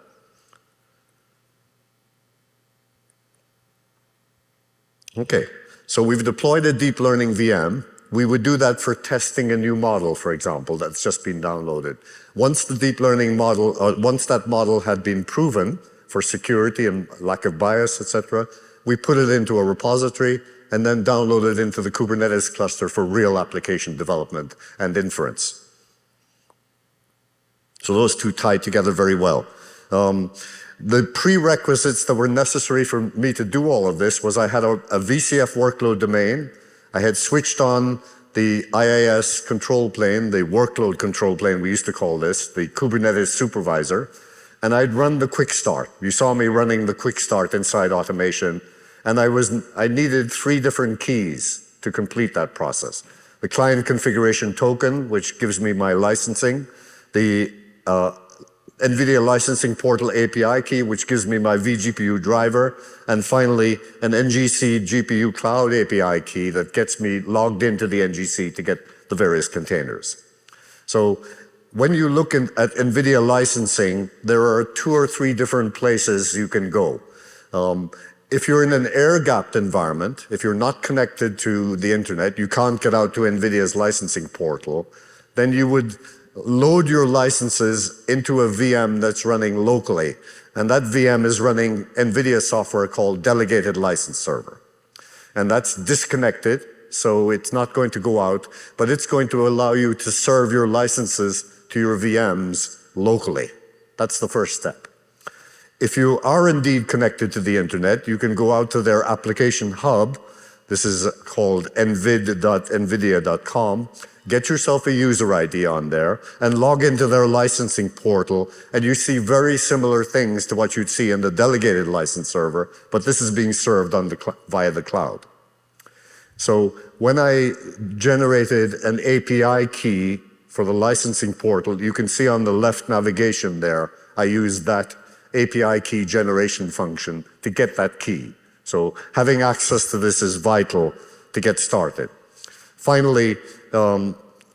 Okay, so we've deployed a deep learning VM. We would do that for testing a new model, for example, that's just been downloaded. Once the deep learning model, once that model had been proven for security and lack of bias, etc., we put it into a repository and then download it into the Kubernetes cluster for real application development and inference. So those two tie together very well. The prerequisites that were necessary for me to do all of this was I had a VCF workload domain. I had switched on the IaaS control plane, the workload control plane, we used to call this, the Kubernetes supervisor, and I'd run the quick start. You saw me running the quick start inside automation, and I needed 3 different keys to complete that process. The client configuration token, which gives me my licensing, the NVIDIA licensing portal API key, which gives me my vGPU driver, and finally, an NGC GPU cloud API key that gets me logged into the NGC to get the various containers. So when you look at NVIDIA licensing, there are 2 or 3 different places you can go. If you're in an air-gapped environment, if you're not connected to the internet, you can't get out to NVIDIA's licensing portal, then you would load your licenses into a VM that's running locally. And that VM is running NVIDIA software called Delegated License Server. And that's disconnected, so it's not going to go out, but it's going to allow you to serve your licenses to your VMs locally. That's the first step. If you are indeed connected to the internet, you can go out to their application hub. This is called nvid.nvidia.com. Get yourself a user ID on there and log into their licensing portal, and you see very similar things to what you'd see in the delegated license server, but this is being served on via the cloud. So when I generated an API key for the licensing portal, you can see on the left navigation there, I used that API key generation function to get that key. So having access to this is vital to get started. Finally,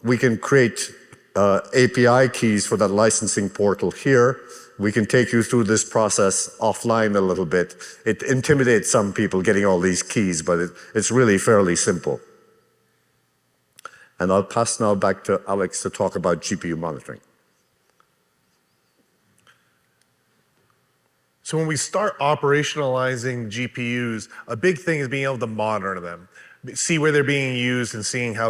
we can create API keys for that licensing portal here. We can take you through this process offline a little bit. It intimidates some people getting all these keys, but it's really fairly simple. And I'll pass now back to Alex to talk about GPU monitoring. So when we start operationalizing GPUs, a big thing is being able to monitor them, see where they're being used and seeing how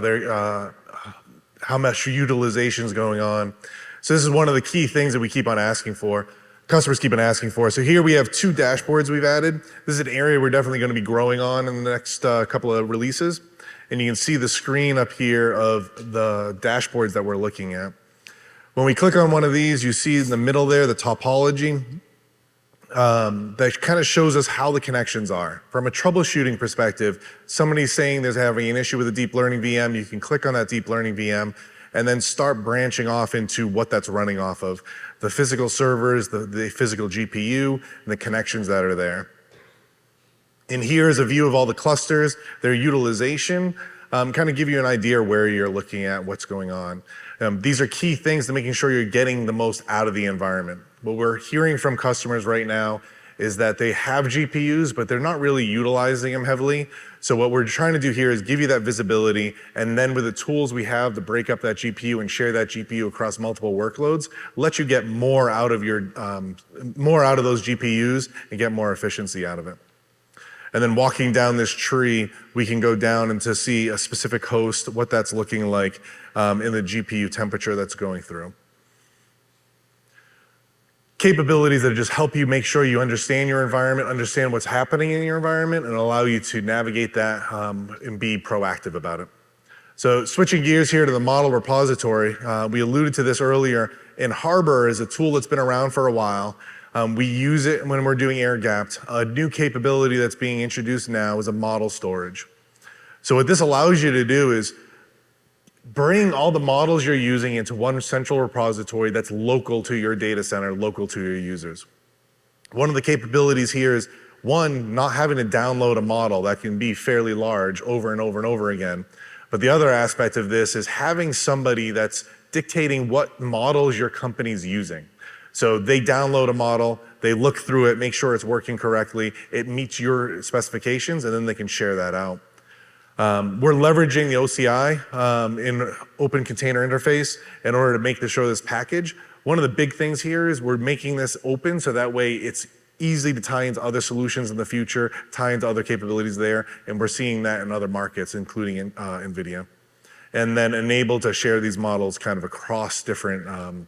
much utilization is going on. So this is one of the key things that we keep on asking for. Customers keep on asking for. So here we have 2 dashboards we've added. This is an area we're definitely going to be growing on in the next couple of releases. And you can see the screen up here of the dashboards that we're looking at. When we click on one of these, you see in the middle there, the topology. That kind of shows us how the connections are. From a troubleshooting perspective, somebody's saying they're having an issue with a deep learning VM, you can click on that deep learning VM and then start branching off into what that's running off of. The physical servers, the physical GPU, and the connections that are there. And here is a view of all the clusters, their utilization, kind of give you an idea where you're looking at, what's going on. These are key things to making sure you're getting the most out of the environment. What we're hearing from customers right now is that they have GPUs, but they're not really utilizing them heavily. So what we're trying to do here is give you that visibility, and then with the tools we have to break up that GPU and share that GPU across multiple workloads, let you get more out of your more out of those GPUs and get more efficiency out of it. And then walking down this tree, we can go down and to see a specific host, what that's looking like in the GPU temperature that's going through. Capabilities that just help you make sure you understand your environment, understand what's happening in your environment, and allow you to navigate that and be proactive about it. So switching gears here to the model repository, we alluded to this earlier, and Harbor is a tool that's been around for a while. We use it when we're doing air-gapped. A new capability that's being introduced now is a model storage. So what this allows you to do is bring all the models you're using into one central repository that's local to your data center, local to your users. One of the capabilities here is, one, not having to download a model that can be fairly large over and over and over again. But the other aspect of this is having somebody that's dictating what models your company's using. So they download a model, they look through it, make sure it's working correctly, it meets your specifications, and then they can share that out. We're leveraging the OCI in Open Container Interface in order to make this package. One of the big things here is we're making this open so that way it's easy to tie into other solutions in the future, tie into other capabilities there, and we're seeing that in other markets, including in, NVIDIA. And then enable to share these models kind of across different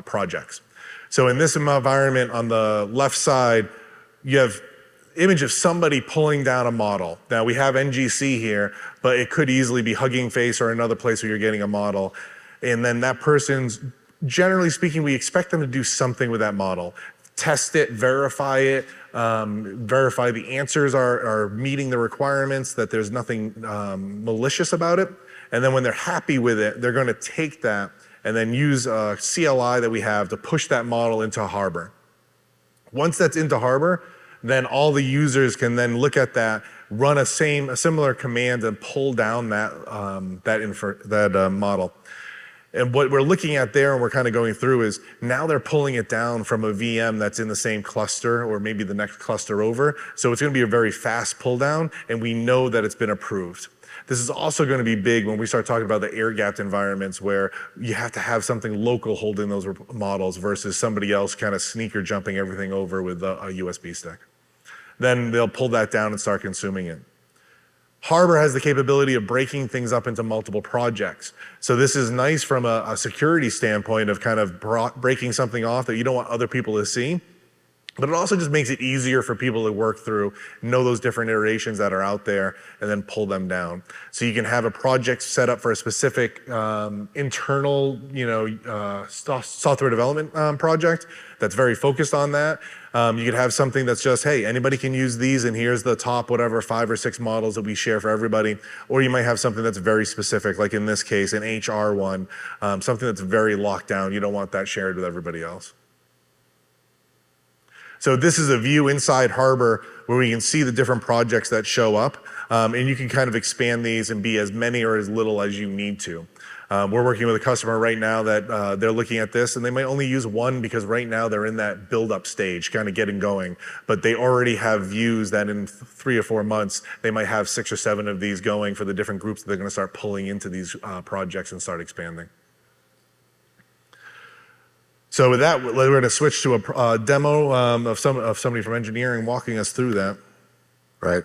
projects. So in this environment on the left side, you have image of somebody pulling down a model. Now we have NGC here, but it could easily be Hugging Face or another place where you're getting a model. And then that person's, generally speaking, we expect them to do something with that model. Test it, verify it, verify the answers are meeting the requirements, that there's nothing malicious about it. And then when they're happy with it, they're gonna take that and then use a CLI that we have to push that model into Harbor. Once that's into Harbor, then all the users can then look at that, run a similar command and pull down that model. And what we're looking at there and we're kind of going through is now they're pulling it down from a VM that's in the same cluster or maybe the next cluster over. So it's going to be a very fast pull down, and we know that it's been approved. This is also going to be big when we start talking about the air-gapped environments where you have to have something local holding those models versus somebody else kind of sneaker jumping everything over with a USB stick. Then they'll pull that down and start consuming it. Harbor has the capability of breaking things up into multiple projects. So this is nice from a security standpoint of kind of breaking something off that you don't want other people to see. But it also just makes it easier for people to work through, know those different iterations that are out there, and then pull them down. So you can have a project set up for a specific internal, software development project that's very focused on that. You could have something that's just, hey, anybody can use these, and here's the top, 5 or 6 models that we share for everybody. Or you might have something that's very specific, like in this case, an HR one, something that's very locked down. You don't want that shared with everybody else. So this is a view inside Harbor where we can see the different projects that show up, and you can kind of expand these and be as many or as little as you need to. We're working with a customer right now that they're looking at this, and they might only use one because right now they're in that build-up stage, kind of getting going. But they already have views that in 3 or 4 months, they might have 6 or 7 of these going for the different groups that they're going to start pulling into these projects and start expanding. So with that, we're going to switch to a demo of somebody from engineering walking us through that. Right.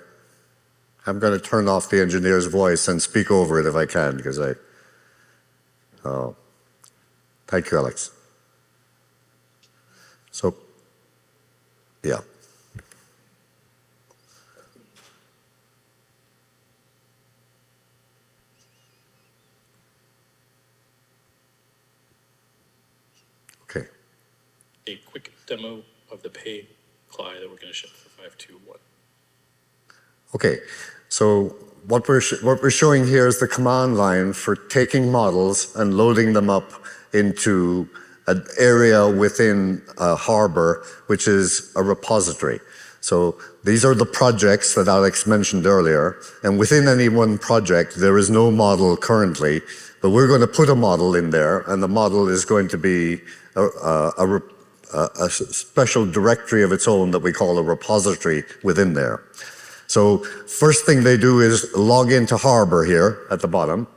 I'm going to turn off the engineer's voice and speak over it if I can, because thank you, Alex. So, yeah. Okay. A quick demo of the paid CLI that we're going to ship for 5.2.1. Okay, so what we're showing here is the command line for taking models and loading them up into an area within Harbor, which is a repository. So these are the projects that Alex mentioned earlier, and within any one project, there is no model currently, but we're going to put a model in there, and the model is going to be a special directory of its own that we call a repository within there. So first thing they do is log into Harbor here at the bottom.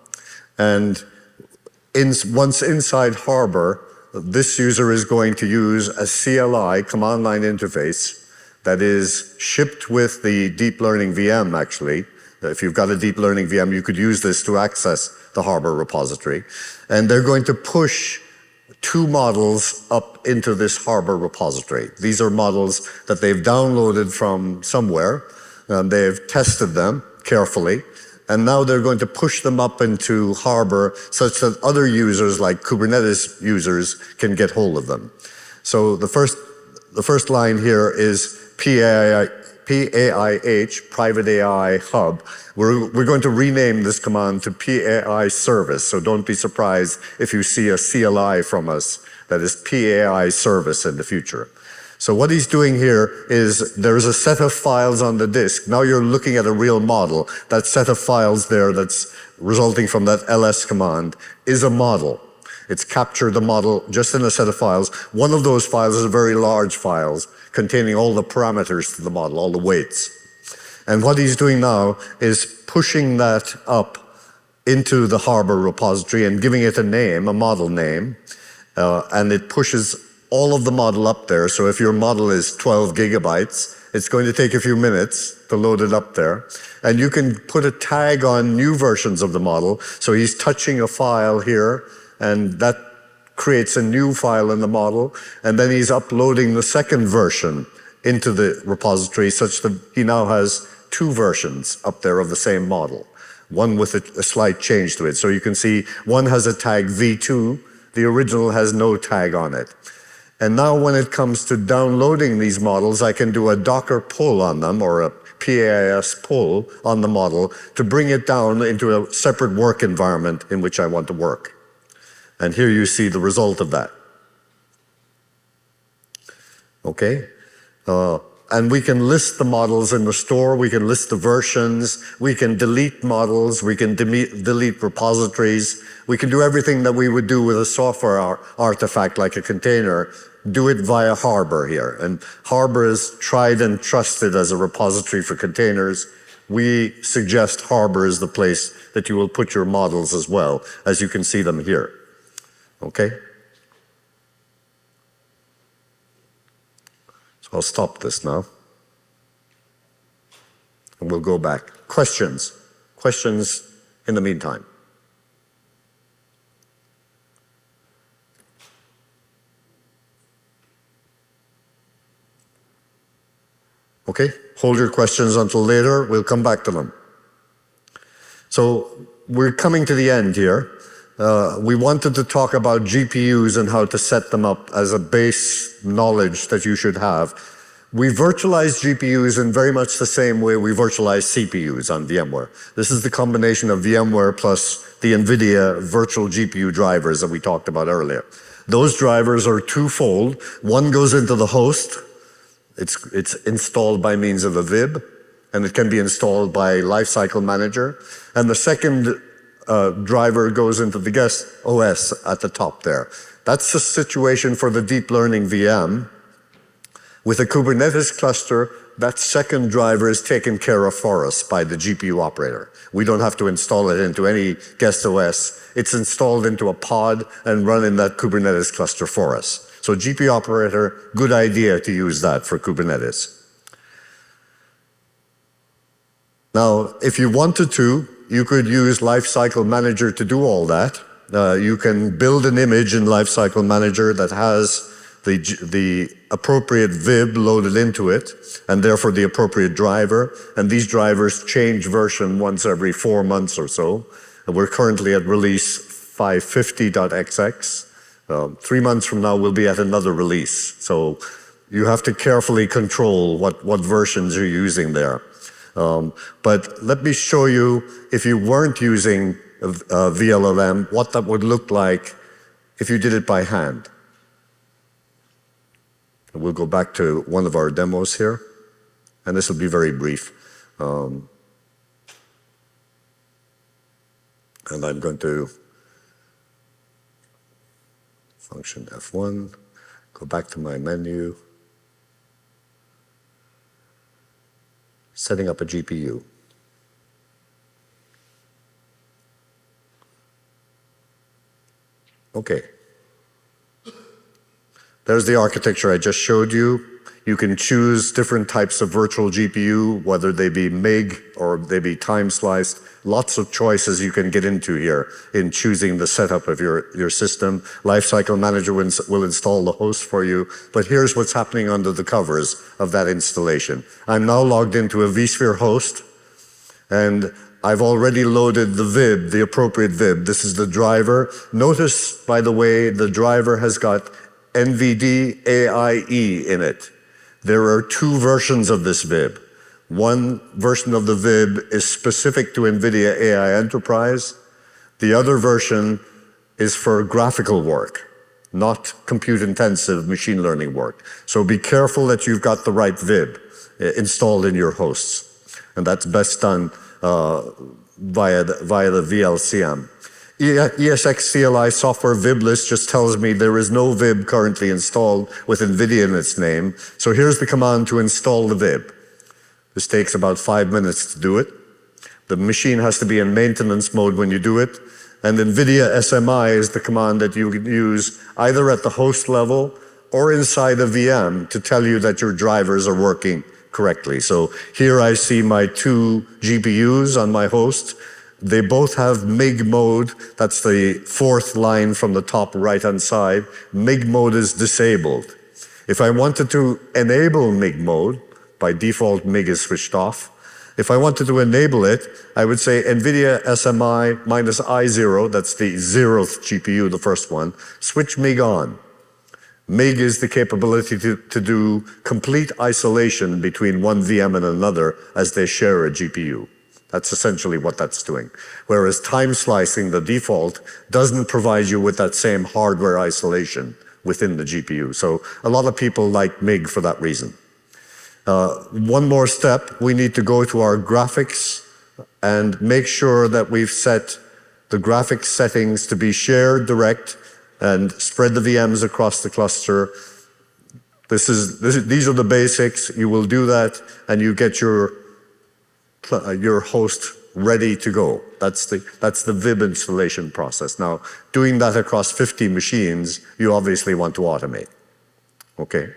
And once inside Harbor, this user is going to use a CLI, command line interface, that is shipped with the deep learning VM, actually. If you've got a deep learning VM, you could use this to access the Harbor repository. And they're going to push 2 models up into this Harbor repository. These are models that they've downloaded from somewhere. They've tested them carefully. And now they're going to push them up into Harbor such that other users, like Kubernetes users, can get hold of them. So the first line here is PAIH, Private AI Hub. We're going to rename this command to PAI Service, so don't be surprised if you see a CLI from us that is PAI Service in the future. So what he's doing here is there's a set of files on the disk. Now you're looking at a real model. That set of files there that's resulting from that ls command is a model. It's captured the model just in a set of files. One of those files is a very large file containing all the parameters to the model, all the weights. And what he's doing now is pushing that up into the Harbor repository and giving it a name, a model name, and it pushes all of the model up there. So if your model is 12 gigabytes, it's going to take a few minutes to load it up there. And you can put a tag on new versions of the model. So he's touching a file here, and that creates a new file in the model. And then he's uploading the second version into the repository such that he now has 2 versions up there of the same model, one with a slight change to it. So you can see one has a tag v2, the original has no tag on it. And now when it comes to downloading these models, I can do a Docker pull on them or a PAIS pull on the model to bring it down into a separate work environment in which I want to work. And here you see the result of that. Okay? And we can list the models in the store, we can list the versions, we can delete models, we can delete repositories, we can do everything that we would do with a software artifact like a container, do it via Harbor here. And Harbor is tried and trusted as a repository for containers. We suggest Harbor is the place that you will put your models as well, as you can see them here. Okay? So I'll stop this now. And we'll go back. Questions? Questions in the meantime? Okay, hold your questions until later. We'll come back to them. So we're coming to the end here. We wanted to talk about GPUs and how to set them up as a base knowledge that you should have. We virtualize GPUs in very much the same way we virtualize CPUs on VMware. This is the combination of VMware plus the NVIDIA virtual GPU drivers that we talked about earlier. Those drivers are twofold. One goes into the host. It's installed by means of a VIB, and it can be installed by Lifecycle Manager. And the second driver goes into the guest OS at the top there. That's the situation for the deep learning VM. With a Kubernetes cluster, that second driver is taken care of for us by the GPU operator. We don't have to install it into any guest OS. It's installed into a pod and run in that Kubernetes cluster for us. So GPU operator, good idea to use that for Kubernetes. Now, if you wanted to, you could use Lifecycle Manager to do all that. You can build an image in Lifecycle Manager that has the appropriate VIB loaded into it, and therefore the appropriate driver. And these drivers change version once every 4 months or so. And we're currently at release 550.xx. 3 months from now, we'll be at another release. So you have to carefully control what versions you're using there. But let me show you, if you weren't using VLLM, what that would look like if you did it by hand. And we'll go back to one of our demos here, and this will be very brief. And I'm going to function F1. Go back to my menu. Setting up a GPU. Okay. There's the architecture I just showed you. You can choose different types of virtual GPU, whether they be MIG or they be time sliced. Lots of choices you can get into here in choosing the setup of your system. Lifecycle Manager will install the host for you. But here's what's happening under the covers of that installation. I'm now logged into a vSphere host, and I've already loaded the VIB, the appropriate VIB. This is the driver. Notice, by the way, the driver has got NVIDIA AIE in it. There are two versions of this VIB. One version of the VIB is specific to NVIDIA AI Enterprise. The other version is for graphical work, not compute-intensive machine learning work. So be careful that you've got the right VIB installed in your hosts. And that's best done via the VLCM. ESX CLI software VIB list just tells me there is no VIB currently installed with NVIDIA in its name. So here's the command to install the VIB. This takes about 5 minutes to do it. The machine has to be in maintenance mode when you do it. And NVIDIA SMI is the command that you can use either at the host level or inside a VM to tell you that your drivers are working correctly. So here I see my two GPUs on my host. They both have MIG mode. That's the fourth line from the top right-hand side. MIG mode is disabled. If I wanted to enable MIG mode, by default MIG is switched off. If I wanted to enable it, I would say NVIDIA SMI minus I0, that's the 0th GPU, the first one, switch MIG on. MIG is the capability to do complete isolation between one VM and another as they share a GPU. That's essentially what that's doing. Whereas time slicing, the default, doesn't provide you with that same hardware isolation within the GPU. So a lot of people like MIG for that reason. One more step, we need to go to our graphics and make sure that we've set the graphics settings to be shared direct and spread the VMs across the cluster. These are the basics. You will do that and you get your host ready to go. That's the VIB installation process. Now, doing that across 50 machines, you obviously want to automate. Okay.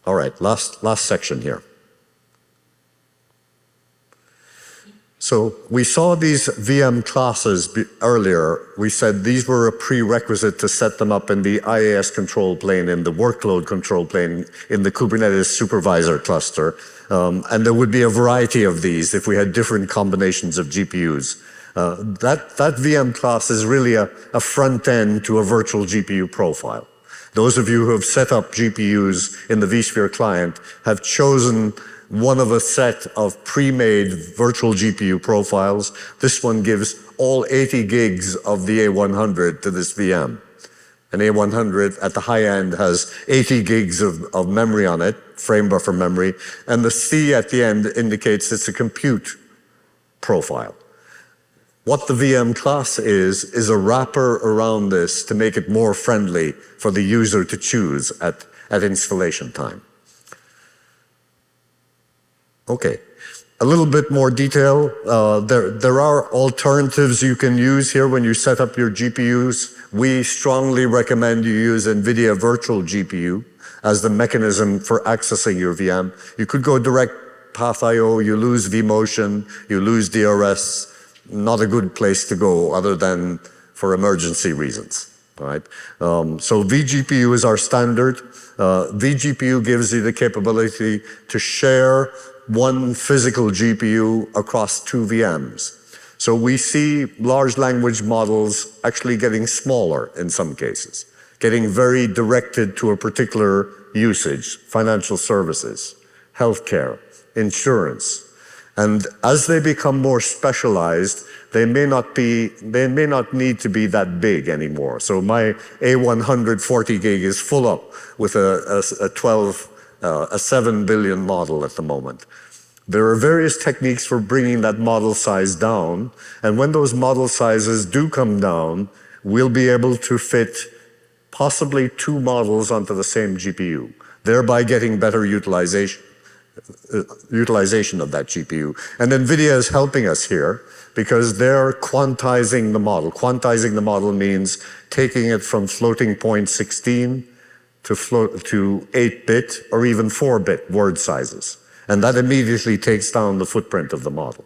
All right, last section here. So we saw these VM classes earlier. We said these were a prerequisite to set them up in the IaaS control plane, in the workload control plane, in the Kubernetes supervisor cluster. And there would be a variety of these if we had different combinations of GPUs. That VM class is really a front end to a virtual GPU profile. Those of you who have set up GPUs in the vSphere client have chosen one of a set of pre-made virtual GPU profiles. This one gives all 80 gigs of the A100 to this VM. An A100 at the high end has 80 gigs of memory on it, frame buffer memory, and the C at the end indicates it's a compute profile. What the VM class is a wrapper around this to make it more friendly for the user to choose at installation time. Okay, a little bit more detail. There are alternatives you can use here when you set up your GPUs. We strongly recommend you use NVIDIA Virtual GPU as the mechanism for accessing your VM. You could go direct path IO, you lose vMotion, you lose DRS. Not a good place to go other than for emergency reasons, all right? So vGPU is our standard. vGPU gives you the capability to share one physical GPU across two VMs. So we see large language models actually getting smaller in some cases, getting very directed to a particular usage, financial services, healthcare, insurance. And as they become more specialized, they may not need to be that big anymore. So my A100 40 gig is full up with a 7 billion model at the moment. There are various techniques for bringing that model size down. And when those model sizes do come down, we'll be able to fit possibly 2 models onto the same GPU, thereby getting better utilization of that GPU. And NVIDIA is helping us here because they're quantizing the model. Quantizing the model means taking it from floating point 16 to 8-bit or even 4-bit word sizes. And that immediately takes down the footprint of the model.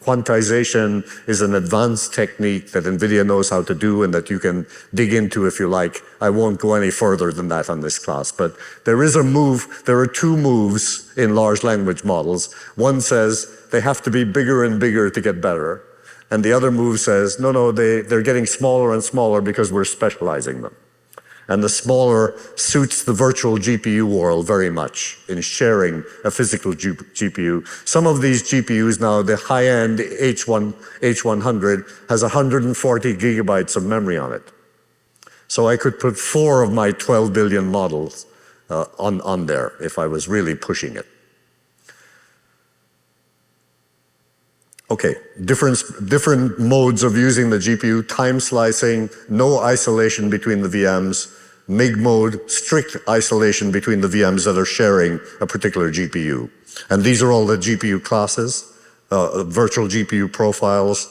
Quantization is an advanced technique that NVIDIA knows how to do and that you can dig into if you like. I won't go any further than that on this class, but there is a move, there are 2 moves in large language models. One says they have to be bigger and bigger to get better. And the other move says, no, they're getting smaller and smaller because we're specializing them. And the smaller suits the virtual GPU world very much in sharing a physical GPU. Some of these GPUs now, the high-end H100 has 140 gigabytes of memory on it. So I could put 4 of my 12 billion models on there if I was really pushing it. Okay, different modes of using the GPU, time slicing, no isolation between the VMs, MIG mode, strict isolation between the VMs that are sharing a particular GPU. And these are all the GPU classes, virtual GPU profiles.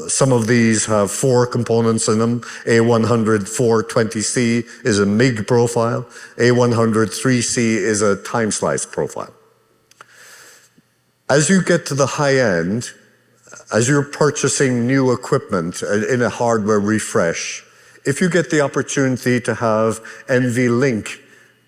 Some of these have 4 components in them. A100 420C is a MIG profile. A100 3C is a time slice profile. As you get to the high end, as you're purchasing new equipment in a hardware refresh, if you get the opportunity to have NVLink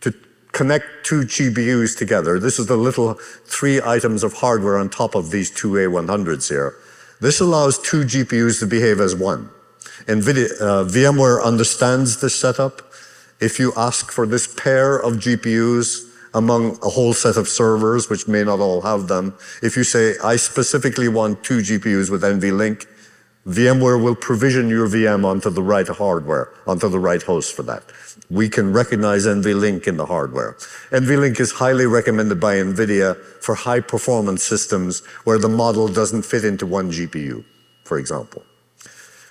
to connect 2 GPUs together, this is the little 3 items of hardware on top of these 2 A100s here. This allows 2 GPUs to behave as one. VMware understands this setup. If you ask for this pair of GPUs among a whole set of servers, which may not all have them, if you say, I specifically want 2 GPUs with NVLink, VMware will provision your VM onto the right hardware, onto the right host for that. We can recognize NVLink in the hardware. NVLink is highly recommended by NVIDIA for high performance systems where the model doesn't fit into 1 GPU, for example.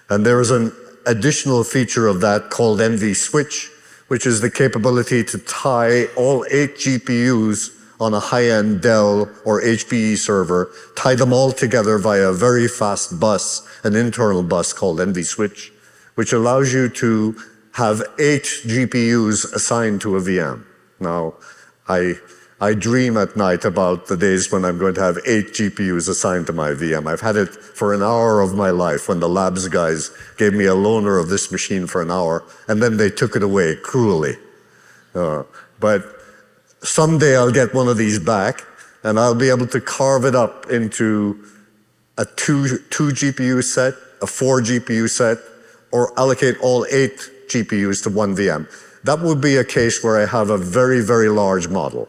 And there is an additional feature of that called NVSwitch, which is the capability to tie all 8 GPUs on a high-end Dell or HPE server, tie them all together via a very fast bus, an internal bus called NVSwitch, which allows you to have 8 GPUs assigned to a VM. Now, I dream at night about the days when I'm going to have 8 GPUs assigned to my VM. I've had it for an hour of my life when the labs guys gave me a loaner of this machine for an hour, and then they took it away cruelly. But someday I'll get one of these back, and I'll be able to carve it up into a 2 GPU set, a 4 GPU set, or allocate all 8 GPUs to 1 VM. That would be a case where I have a very, very large model,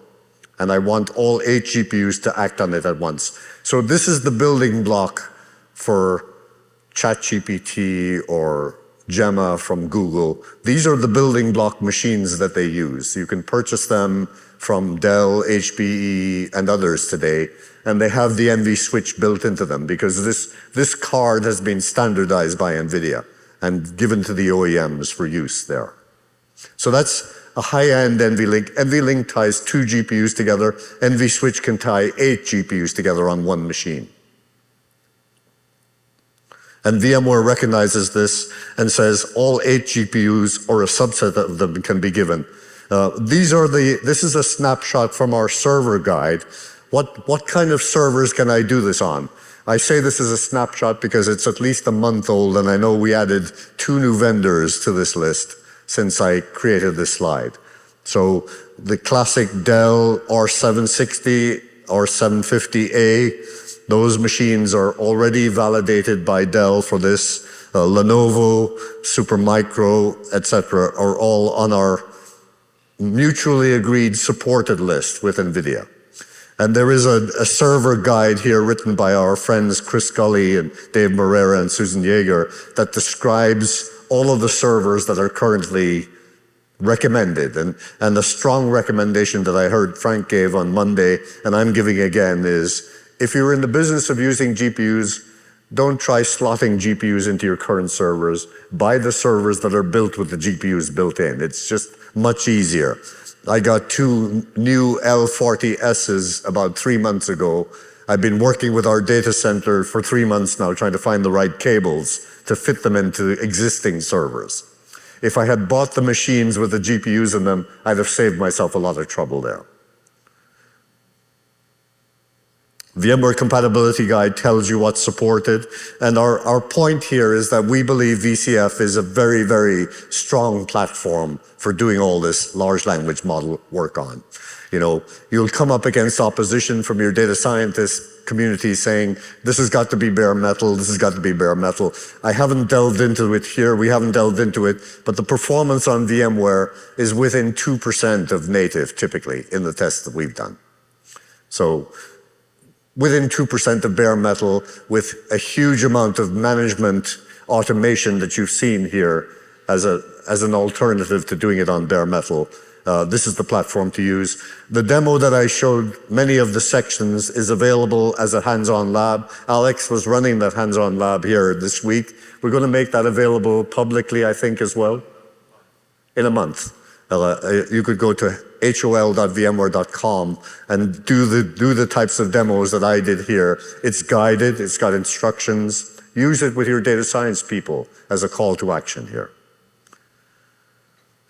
and I want all 8 GPUs to act on it at once. So this is the building block for ChatGPT or Gemma from Google. These are the building block machines that they use. You can purchase them from Dell, HPE, and others today, and they have the NVSwitch built into them because this card has been standardized by NVIDIA and given to the OEMs for use there. So that's a high-end NVLink. NVLink ties 2 GPUs together. NVSwitch can tie 8 GPUs together on 1 machine. And VMware recognizes this and says all 8 GPUs or a subset of them can be given. This is a snapshot from our server guide. What kind of servers can I do this on? I say this is a snapshot because it's at least a month old, and I know we added 2 new vendors to this list since I created this slide. So the classic Dell R760, R750A, those machines are already validated by Dell for this. Lenovo, Supermicro, etc. are all on our mutually agreed supported list with NVIDIA. And there is a server guide here written by our friends Chris Gully and Dave Moreira and Susan Yeager that describes all of the servers that are currently recommended. And the strong recommendation that I heard Frank gave on Monday, and I'm giving again, is if you're in the business of using GPUs, Don't try slotting GPUs into your current servers. Buy the servers that are built with the GPUs built in. It's just much easier. I got 2 new L40Ss about 3 months ago. I've been working with our data center for 3 months now, trying to find the right cables to fit them into existing servers. If I had bought the machines with the GPUs in them, I'd have saved myself a lot of trouble there. VMware Compatibility Guide tells you what's supported, and our point here is that we believe VCF is a very, very strong platform for doing all this large language model work on. You know, you'll come up against opposition from your data scientist community saying, this has got to be bare metal, this has got to be bare metal. I haven't delved into it here, we haven't delved into it, but the performance on VMware is within 2% of native, typically, in the tests that we've done. So, within 2% of bare metal, with a huge amount of management automation that you've seen here as an alternative to doing it on bare metal. This is the platform to use. The demo that I showed, many of the sections, is available as a hands-on lab. Alex was running that hands-on lab here this week. We're going to make that available publicly, I think, as well, in a month. You could go to hol.vmware.com and do the types of demos that I did here. It's guided, it's got instructions. Use it with your data science people as a call to action here.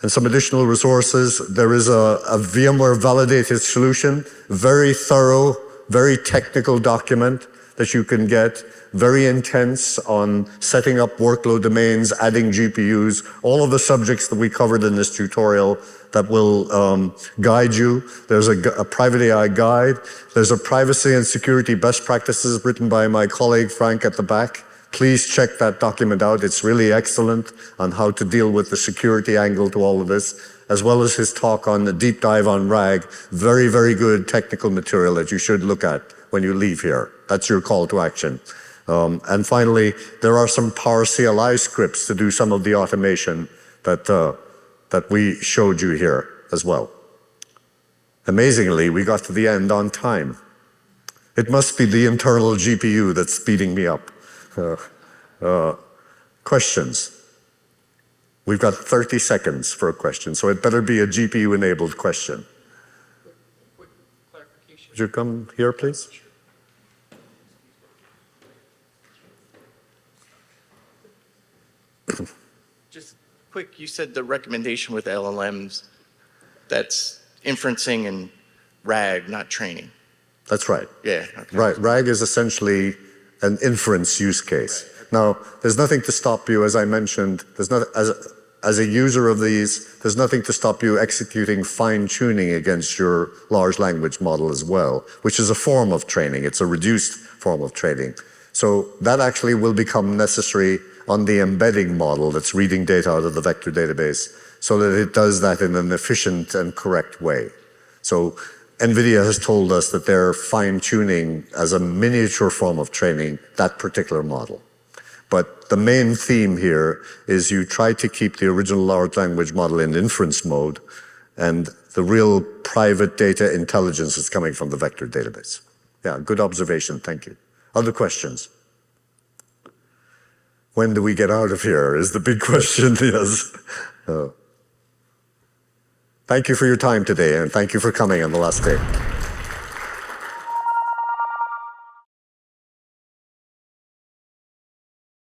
And some additional resources. There is a VMware validated solution, very thorough, very technical document that you can get, very intense on setting up workload domains, adding GPUs, all of the subjects that we covered in this tutorial that will guide you. There's a private AI guide. There's a privacy and security best practices written by my colleague Frank at the back. Please check that document out. It's really excellent on how to deal with the security angle to all of this, as well as his talk on the deep dive on RAG. Very, very good technical material that you should look at when you leave here. That's your call to action. And finally, there are some Power CLI scripts to do some of the automation that we showed you here as well. Amazingly, we got to the end on time. It must be the internal GPU that's speeding me up. Questions? We've got 30 seconds for a question, so it better be a GPU-enabled question. Quick clarification. Would you come here, please? Just quick, you said the recommendation with LLMs, that's inferencing and RAG, not training. That's right. Yeah. Okay. Right. RAG is essentially an inference use case. Now, there's nothing to stop you, as I mentioned, as a user of these, there's nothing to stop you executing fine-tuning against your large language model as well, which is a form of training. It's a reduced form of training. So that actually will become necessary on the embedding model that's reading data out of the vector database so that it does that in an efficient and correct way. So NVIDIA has told us that they're fine-tuning as a miniature form of training that particular model. But the main theme here is you try to keep the original large language model in inference mode, and the real private data intelligence is coming from the vector database. Yeah, good observation, thank you. Other questions? When do we get out of here is the big question, yes. Thank you for your time today, and thank you for coming on the last day.